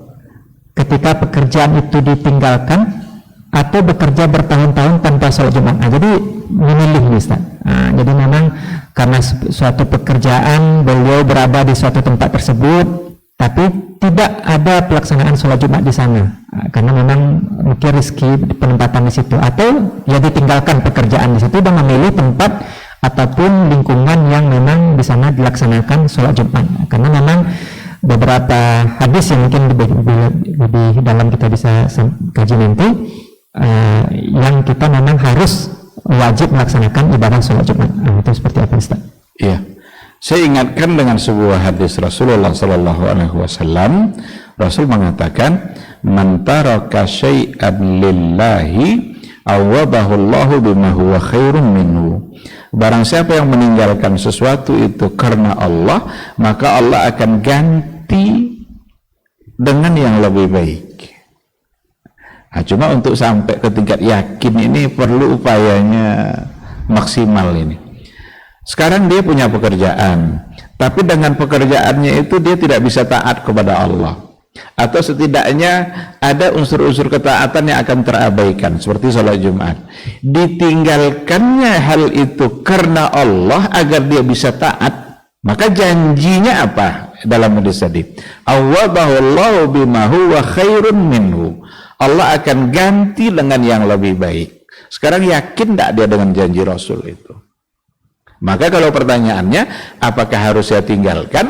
ketika pekerjaan itu ditinggalkan atau bekerja bertahun-tahun tanpa sholat Jumat? Jadi memilih Ustaz. Jadi memang karena suatu pekerjaan beliau berada di suatu tempat tersebut, tapi tidak ada pelaksanaan sholat Jumat di sana, karena memang mungkin rezeki penempatan di situ, atau ya ditinggalkan pekerjaan di situ dan memilih tempat ataupun lingkungan yang memang di sana dilaksanakan sholat Jumat. Karena memang beberapa hadis yang mungkin lebih dalam kita bisa kaji nanti, yang kita memang harus wajib melaksanakan ibadah sholat Jumat. Itu seperti apa Ustaz? Iya. Saya ingatkan dengan sebuah hadis Rasulullah sallallahu alaihi wasallam. Rasul mengatakan, "Man taraka syai'an lillahi awadahu Allahu bima huwa khairun minhu." Barang siapa yang meninggalkan sesuatu itu karena Allah, maka Allah akan ganti dengan yang lebih baik. Nah, cuma untuk sampai ke tingkat yakin ini perlu upayanya maksimal ini. Sekarang dia punya pekerjaan, tapi dengan pekerjaannya itu dia tidak bisa taat kepada Allah, atau setidaknya ada unsur-unsur ketaatan yang akan terabaikan seperti sholat Jumat. Ditinggalkannya hal itu karena Allah agar dia bisa taat, maka janjinya apa dalam hadis tadi? Awwadahullahu bima huwa khairun minhu. Allah akan ganti dengan yang lebih baik. Sekarang yakin tidak dia dengan janji Rasul itu? Maka kalau pertanyaannya, apakah harus saya tinggalkan?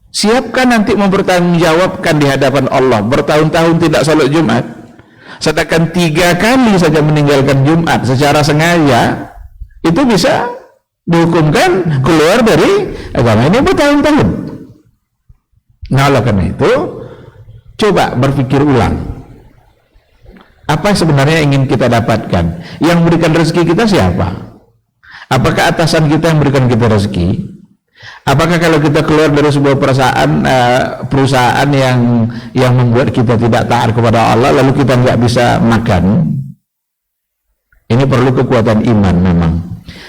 Siapkan nanti mempertanggungjawabkan di hadapan Allah bertahun-tahun tidak sholat Jumat, sedangkan 3 kali saja meninggalkan Jumat secara sengaja, itu bisa dihukumkan keluar dari agama ini bertahun-tahun. Nah, oleh karena itu coba berpikir ulang, apa sebenarnya ingin kita dapatkan? Yang memberikan rezeki kita siapa? Apakah atasan kita yang memberikan kita rezeki? Apakah kalau kita keluar dari sebuah perusahaan yang membuat kita tidak taat kepada Allah, lalu kita nggak bisa makan? Ini perlu kekuatan iman memang.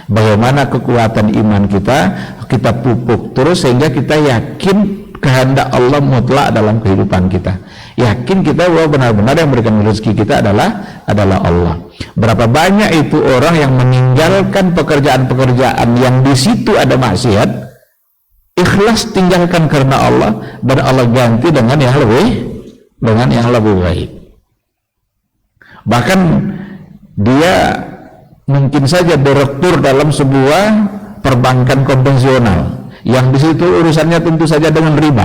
Bagaimana kekuatan iman kita pupuk terus sehingga kita yakin kehendak Allah mutlak dalam kehidupan kita. Yakin kita bahwa benar-benar yang memberikan rezeki kita adalah Allah. Berapa banyak itu orang yang meninggalkan pekerjaan-pekerjaan yang di situ ada maksiat, ikhlas tinggalkan karena Allah, dan Allah ganti dengan yang lebih baik. Bahkan dia mungkin saja direktur dalam sebuah perbankan konvensional yang di situ urusannya tentu saja dengan riba,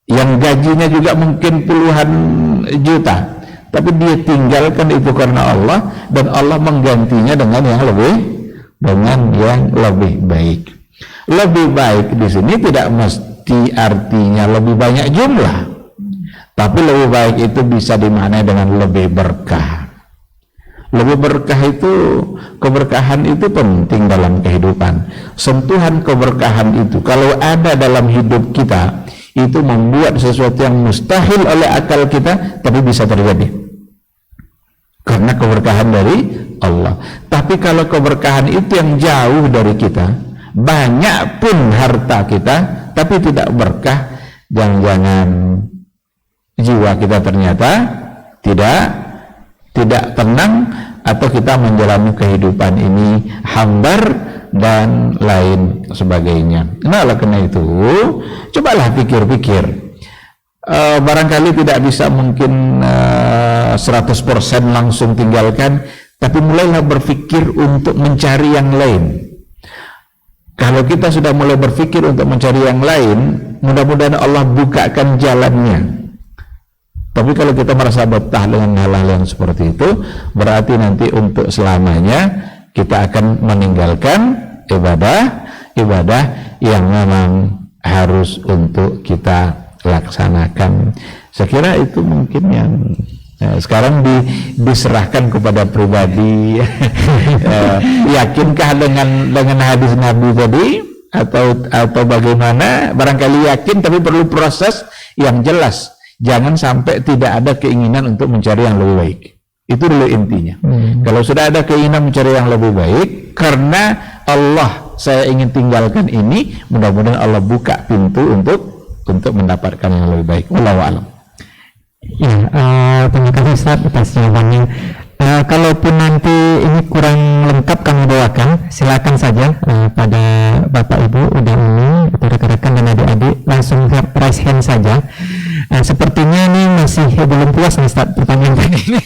yang gajinya juga mungkin puluhan juta, tapi dia tinggalkan itu karena Allah, dan Allah menggantinya dengan yang lebih baik. Lebih baik di sini tidak mesti artinya lebih banyak jumlah, tapi lebih baik itu bisa dimaknai dengan lebih berkah. Lebih berkah itu, keberkahan itu penting dalam kehidupan. Sentuhan keberkahan itu kalau ada dalam hidup kita, itu membuat sesuatu yang mustahil oleh akal kita, tapi bisa terjadi karena keberkahan dari Allah. Tapi kalau keberkahan itu yang jauh dari kita, banyak pun harta kita tapi tidak berkah, jangan-jangan jiwa kita ternyata tidak tenang, atau kita menjalani kehidupan ini hambar dan lain sebagainya. Nah, oleh karena itu cobalah pikir-pikir. Barangkali tidak bisa mungkin 100% langsung tinggalkan, tapi mulailah berpikir untuk mencari yang lain. Kalau kita sudah mulai berpikir untuk mencari yang lain, mudah-mudahan Allah bukakan jalannya. Tapi kalau kita merasa betah dengan hal-hal yang seperti itu, berarti nanti untuk selamanya kita akan meninggalkan ibadah yang memang harus untuk kita laksanakan. Saya kira itu mungkin yang sekarang diserahkan kepada pribadi. Yakinkah dengan hadis Nabi tadi atau bagaimana? Barangkali yakin, tapi perlu proses yang jelas. Jangan sampai tidak ada keinginan untuk mencari yang lebih baik. Itu dulu intinya. Kalau sudah ada keinginan mencari yang lebih baik, karena Allah saya ingin tinggalkan ini, mudah-mudahan Allah buka pintu untuk mendapatkan yang lebih baik. Wallahu a'lam. Ya, terima kasih Ustaz atas jawabannya. Kalaupun nanti ini kurang lengkap kami doakan, silakan saja pada Bapak Ibu udah ini atau rekan-rekan dan adik-adik langsung raise hand saja. Sepertinya ini masih belum puas nih Ustaz pertanyaan tadi.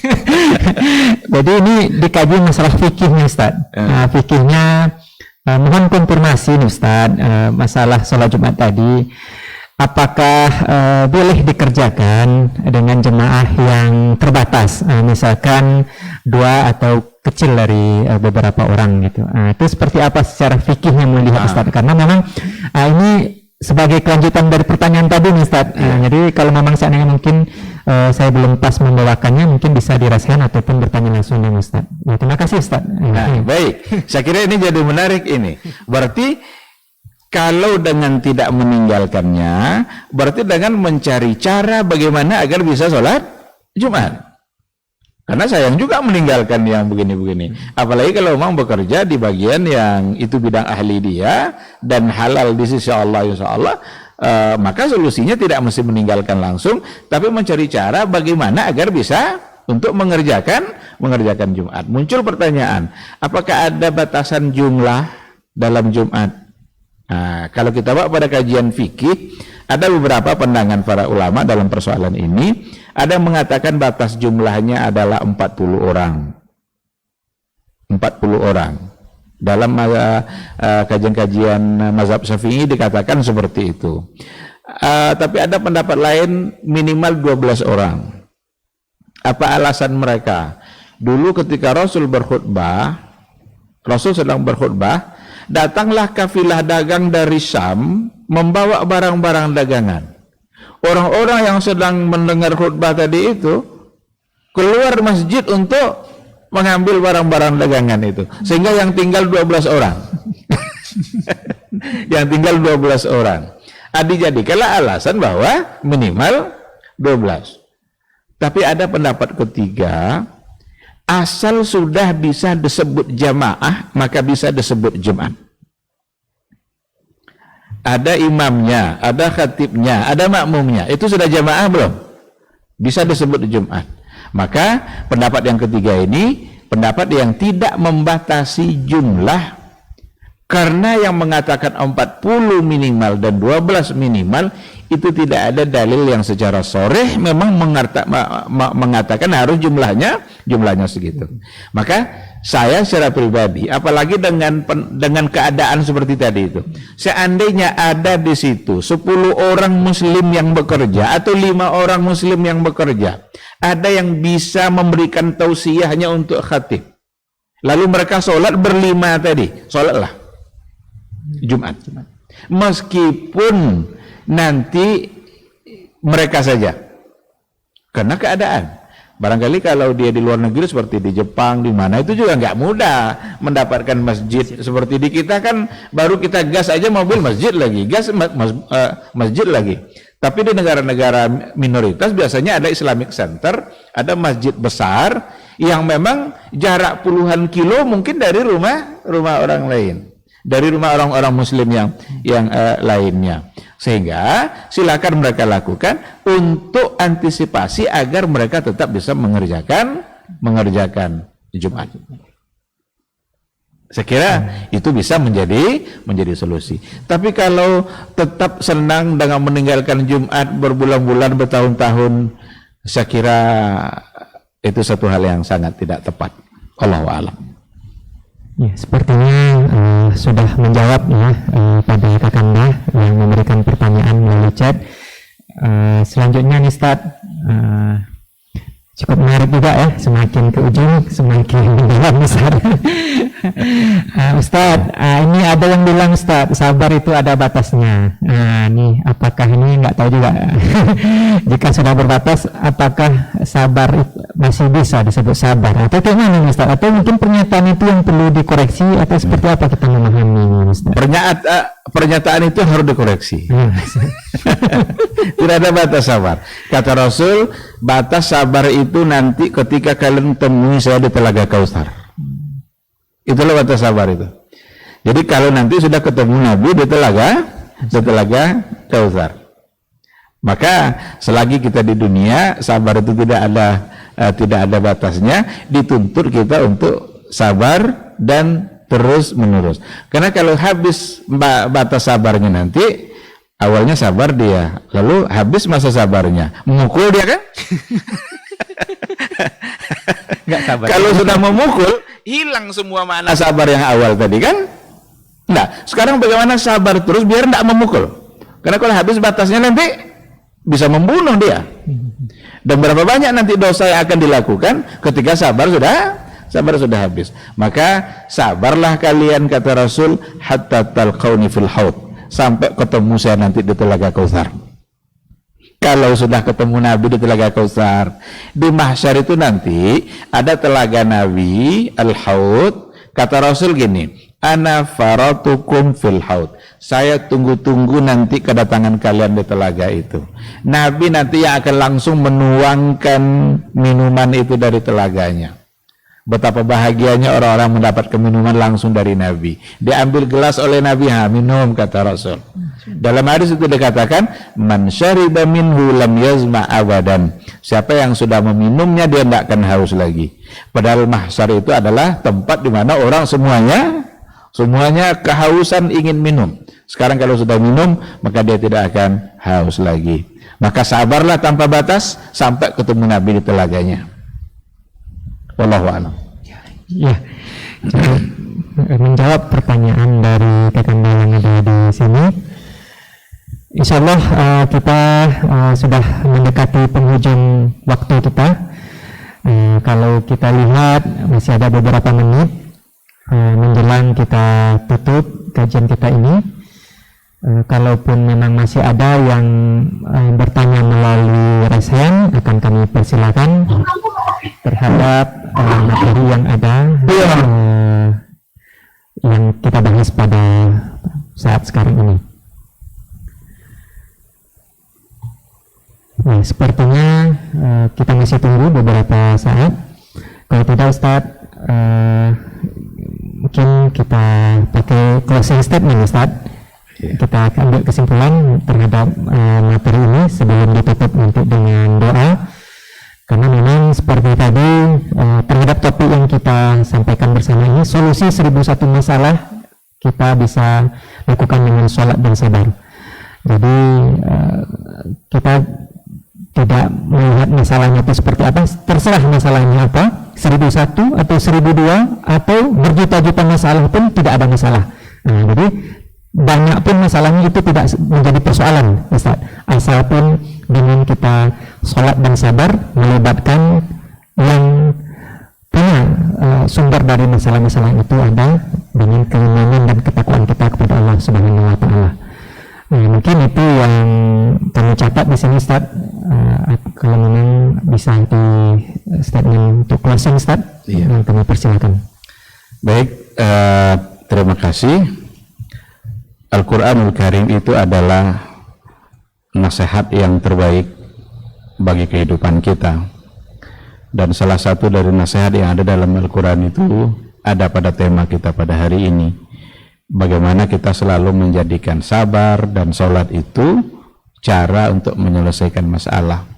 Jadi ini dikaji masalah fikihnya Ustaz. Fikihnya mohon konfirmasi nih Ustaz, masalah sholat Jumat tadi. Apakah boleh dikerjakan dengan jemaah yang terbatas, misalkan 2 atau kecil dari beberapa orang gitu. Itu seperti apa secara fikih yang melihat Ustaz? Karena memang ini sebagai kelanjutan dari pertanyaan tadi nih Ustaz. Jadi kalau memang seandainya mungkin saya belum pas membawakannya, mungkin bisa dirasakan ataupun bertanya langsung dengan Ustaz. Nah, terima kasih Ustaz. Baik, saya kira ini jadi menarik ini. Berarti kalau dengan tidak meninggalkannya, berarti dengan mencari cara bagaimana agar bisa sholat Jumat. Karena sayang juga meninggalkan yang begini-begini. Apalagi kalau memang bekerja di bagian yang itu bidang ahli dia dan halal di sisi Allah, insya Allah, maka solusinya tidak mesti meninggalkan langsung, tapi mencari cara bagaimana agar bisa untuk mengerjakan Jumat. Muncul pertanyaan, apakah ada batasan jumlah dalam Jumat? Nah, kalau kita bawa pada kajian fikih, ada beberapa pandangan para ulama dalam persoalan ini. Ada yang mengatakan batas jumlahnya adalah 40 orang. 40 orang. Dalam kajian-kajian mazhab Syafi'i dikatakan seperti itu. Tapi ada pendapat lain minimal 12 orang. Apa alasan mereka? Dulu ketika Rasul sedang berkhutbah, datanglah kafilah dagang dari Syam membawa barang-barang dagangan. Orang-orang yang sedang mendengar khutbah tadi itu keluar masjid untuk mengambil barang-barang dagangan itu, sehingga yang tinggal 12 orang. Yang tinggal 12 orang. Dijadikanlah alasan bahwa minimal 12. Tapi ada pendapat ketiga, asal sudah bisa disebut jamaah maka bisa disebut Jumat. Ada imamnya, ada khatibnya, ada makmumnya, itu sudah jamaah belum? Bisa disebut Jumat. Maka pendapat yang ketiga ini pendapat yang tidak membatasi jumlah, karena yang mengatakan 40 minimal dan 12 minimal itu tidak ada dalil yang secara sharih memang mengatakan harus jumlahnya segitu. Maka saya secara pribadi, apalagi dengan keadaan seperti tadi itu, seandainya ada di situ 10 orang muslim yang bekerja atau 5 orang muslim yang bekerja, ada yang bisa memberikan tausiahnya untuk khatib, lalu mereka sholat berlima tadi, sholatlah Jumat, meskipun nanti mereka saja, karena keadaan. Barangkali kalau dia di luar negeri seperti di Jepang, di mana itu juga nggak mudah mendapatkan masjid seperti di kita kan, baru kita gas aja mobil masjid lagi, masjid lagi. Tapi di negara-negara minoritas biasanya ada Islamic Center, ada masjid besar yang memang jarak puluhan kilo mungkin dari rumah orang lain, dari rumah orang-orang muslim yang lainnya. Sehingga silakan mereka lakukan untuk antisipasi agar mereka tetap bisa mengerjakan Jumat. Saya kira itu bisa menjadi solusi. Tapi kalau tetap senang dengan meninggalkan Jumat berbulan-bulan, bertahun-tahun, saya kira itu satu hal yang sangat tidak tepat. Allahu a'lam. Ya, sepertinya sudah menjawab ya pada Kakanda yang memberikan pertanyaan melalui chat. Selanjutnya nih Ustaz, cukup menarik juga ya, semakin ke ujung semakin mendalam besar. Ustaz, ini ada yang bilang Ustaz, sabar itu ada batasnya. Nih apakah ini nggak tahu juga. Jika sudah berbatas, apakah sabar masih bisa disebut sabar atau gimana Ustaz? Atau mungkin pernyataan itu yang perlu dikoreksi atau seperti apa kita memahami Ustaz? Pernyataan itu harus dikoreksi. Tidak ada batas sabar. Kata Rasul, batas sabar itu nanti ketika kalian temui saya di Telaga Kautsar. Itulah batas sabar itu. Jadi kalau nanti sudah ketemu Nabi di Telaga Kautsar, maka selagi kita di dunia, sabar itu tidak ada batasnya. Dituntut kita untuk sabar dan terus menerus. Karena kalau habis batas sabarnya nanti, awalnya sabar dia, lalu habis masa sabarnya, memukul dia kan? Nggak sabar. Kalau sudah memukul, hilang semua makna sabar yang awal tadi kan? Nah, sekarang bagaimana sabar terus biar tidak memukul? Karena kalau habis batasnya nanti bisa membunuh dia. Dan berapa banyak nanti dosa yang akan dilakukan ketika sabar sabar sudah habis. Maka sabarlah kalian, kata Rasul, hatta talqauni fil haud, sampai ketemu saya nanti di Telaga Kautsar. Kalau sudah ketemu Nabi di Telaga Kautsar, di mahsyar itu nanti ada telaga Nabi, al-haud. Kata Rasul gini, ana faratukum fil haud, saya tunggu-tunggu nanti kedatangan kalian di telaga itu. Nabi nanti yang akan langsung menuangkan minuman itu dari telaganya. Betapa bahagianya orang-orang mendapatkan minuman langsung dari Nabi. Diambil gelas oleh Nabi, minum, kata Rasul. Dalam hadis itu dikatakan, man syariba minhu lam yazma abadan, siapa yang sudah meminumnya dia tidak akan haus lagi. Padahal mahsyar itu adalah tempat di mana orang semuanya kehausan ingin minum. Sekarang kalau sudah minum, maka dia tidak akan haus lagi. Maka sabarlah tanpa batas sampai ketemu Nabi di telaganya. Wallahu a'lam. Ya, menjawab pertanyaan dari kakanda yang ada di sini. Insya Allah kita sudah mendekati penghujung waktu kita. Kalau kita lihat masih ada beberapa menit menjelang kita tutup kajian kita ini. Kalaupun memang masih ada yang bertanya melalui resen, akan kami persilakan terhadap materi yang ada yang kita bahas pada saat sekarang ini. Nah, sepertinya kita masih tunggu beberapa saat. Kalau tidak, Ustaz, mungkin kita pakai closing statement, Ustaz. Kita akan ambil kesimpulan terhadap materi ini sebelum ditutup nanti dengan doa. Karena memang seperti tadi terhadap topik yang kita sampaikan bersama ini, solusi 1001 masalah kita bisa lakukan dengan sholat dan sabar. Jadi kita tidak melihat masalahnya itu seperti apa, terserah masalahnya apa, 1001 atau 1002 atau berjuta-juta masalah pun tidak ada masalah. Nah, jadi banyak pun masalahnya itu tidak menjadi persoalan, Ustaz. Asal pun dengan kita sholat dan sabar melibatkan yang punya sumber dari masalah-masalah itu ada dengan keimanan dan ketakwaan kita kepada Allah Subhanahu wa Ta'ala. Nah, mungkin itu yang kami catat di sini, Ustaz. Kalau memang bisa di statement untuk closing, Ustaz, yang kami persilakan. Baik, terima kasih. Al-Quranul Karim itu adalah nasihat yang terbaik bagi kehidupan kita, dan salah satu dari nasihat yang ada dalam Al-Quran itu ada pada tema kita pada hari ini, bagaimana kita selalu menjadikan sabar dan sholat itu cara untuk menyelesaikan masalah.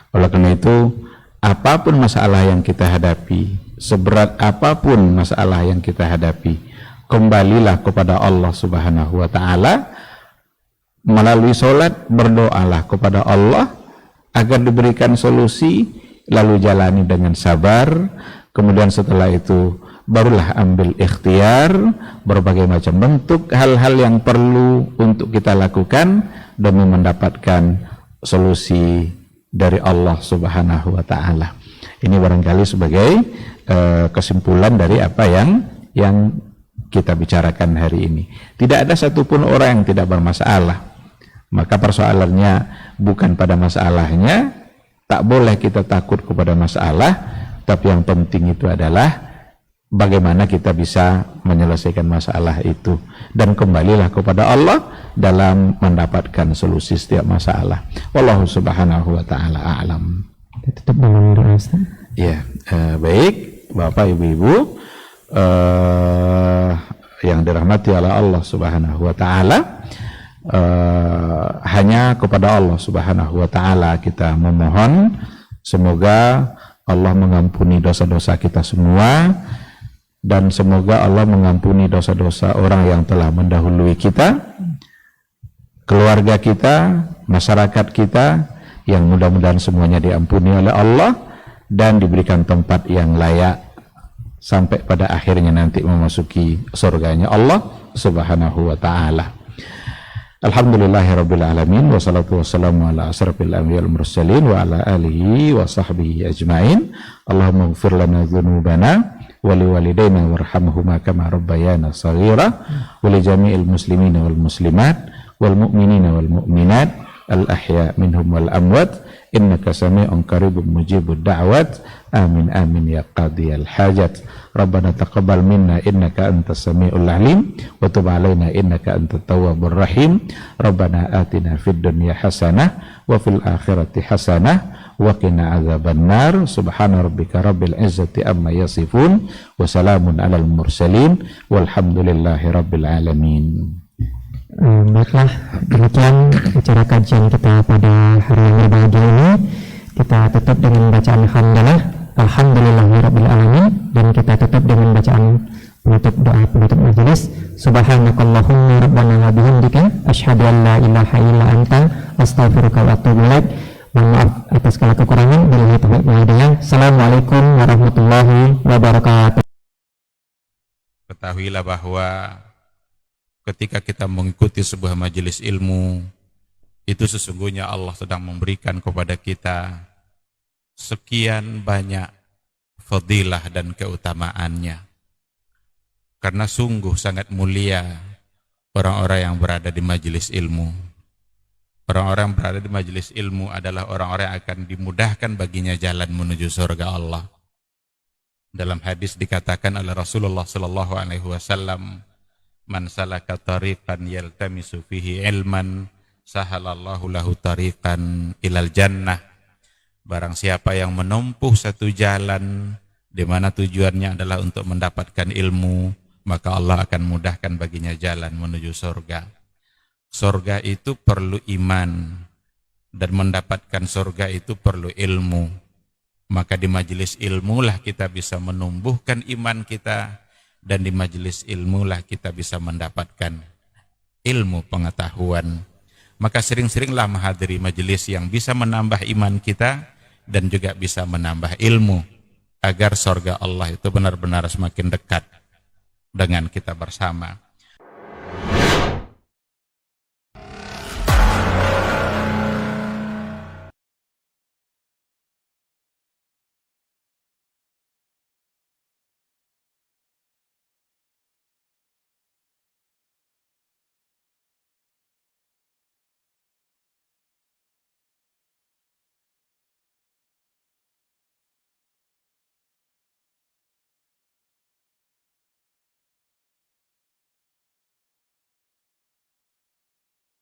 Oleh karena itu, apapun masalah yang kita hadapi, seberat apapun masalah yang kita hadapi, kembalilah kepada Allah Subhanahu wa Ta'ala. Melalui sholat, berdoalah kepada Allah agar diberikan solusi, lalu jalani dengan sabar. Kemudian setelah itu barulah ambil ikhtiar berbagai macam bentuk hal-hal yang perlu untuk kita lakukan demi mendapatkan solusi dari Allah Subhanahu wa Ta'ala. Ini barangkali sebagai kesimpulan dari apa yang kita bicarakan hari ini. Tidak ada satupun orang yang tidak bermasalah. Maka persoalannya bukan pada masalahnya, tak boleh kita takut kepada masalah, tapi yang penting itu adalah bagaimana kita bisa menyelesaikan masalah itu, dan kembalilah kepada Allah dalam mendapatkan solusi setiap masalah. Wallahu Subhanahu wa Ta'ala a'lam. Tutup dengan doa, Ustaz. Ya, baik Bapak Ibu-ibu yang dirahmati oleh Allah Subhanahu wa Ta'ala, hanya kepada Allah Subhanahu wa Ta'ala kita memohon semoga Allah mengampuni dosa-dosa kita semua, dan semoga Allah mengampuni dosa-dosa orang yang telah mendahului kita, keluarga kita, masyarakat kita, yang mudah-mudahan semuanya diampuni oleh Allah dan diberikan tempat yang layak sampai pada akhirnya nanti memasuki surganya Allah Subhanahu wa Ta'ala. Alhamdulillahirabbil alamin, wassalatu wassalamu ala asrofil anbiya'i wal mursalin wa ala alihi wa sahbihi ajmain. Allahumma ighfir lana dzunubana ولوالدينا وارحمهما كما ربيانا صغيرا ولجميع المسلمين والمسلمات والمؤمنين والمؤمنات الأحياء منهم والأموات إنك سميع قريب مجيب الدعوات آمين آمين يا قاضي الحاجات ربنا تقبل منا إنك أنت السميع العليم وتب علينا إنك أنت التواب الرحيم ربنا آتنا في الدنيا حسنة وفي الآخرة حسنة وقنا عذاب النار سبحان ربك رب العزة أما يصفون وسلام على المرسلين والحمد لله رب العالمين. Baiklah, demikian acara kajian kita pada hari yang berbahagia ini. Kita tutup dengan bacaan hamdalah, alhamdulillahirabbil alamin, dan kita tutup dengan bacaan penutup doa penutup majelis. Subhanakallahumma rabbana wa bihamdika asyhadu an la ilaha illa anta astaghfiruka wa atubu ilaik. Mohon maaf atas segala kekurangan. Billahi taufiq wal hidayah. Assalamualaikum warahmatullahi wabarakatuh. Ketahuilah bahwa ketika kita mengikuti sebuah majelis ilmu, itu sesungguhnya Allah sedang memberikan kepada kita sekian banyak fadilah dan keutamaannya. Karena sungguh sangat mulia orang-orang yang berada di majelis ilmu. Orang-orang yang berada di majelis ilmu adalah orang-orang yang akan dimudahkan baginya jalan menuju surga Allah. Dalam hadis dikatakan oleh Rasulullah sallallahu alaihi wasallam, man salaka tariqan yaltamisu fihi ilman sahalallahu lahu tariqan ilal jannah. Barang siapa yang menempuh satu jalan di mana tujuannya adalah untuk mendapatkan ilmu, maka Allah akan mudahkan baginya jalan menuju surga. Surga itu perlu iman, dan mendapatkan surga itu perlu ilmu. Maka di majelis ilmu lah kita bisa menumbuhkan iman kita, dan di majelis ilmu lah kita bisa mendapatkan ilmu pengetahuan. Maka sering-seringlah menghadiri majelis yang bisa menambah iman kita dan juga bisa menambah ilmu, agar surga Allah itu benar-benar semakin dekat dengan kita bersama.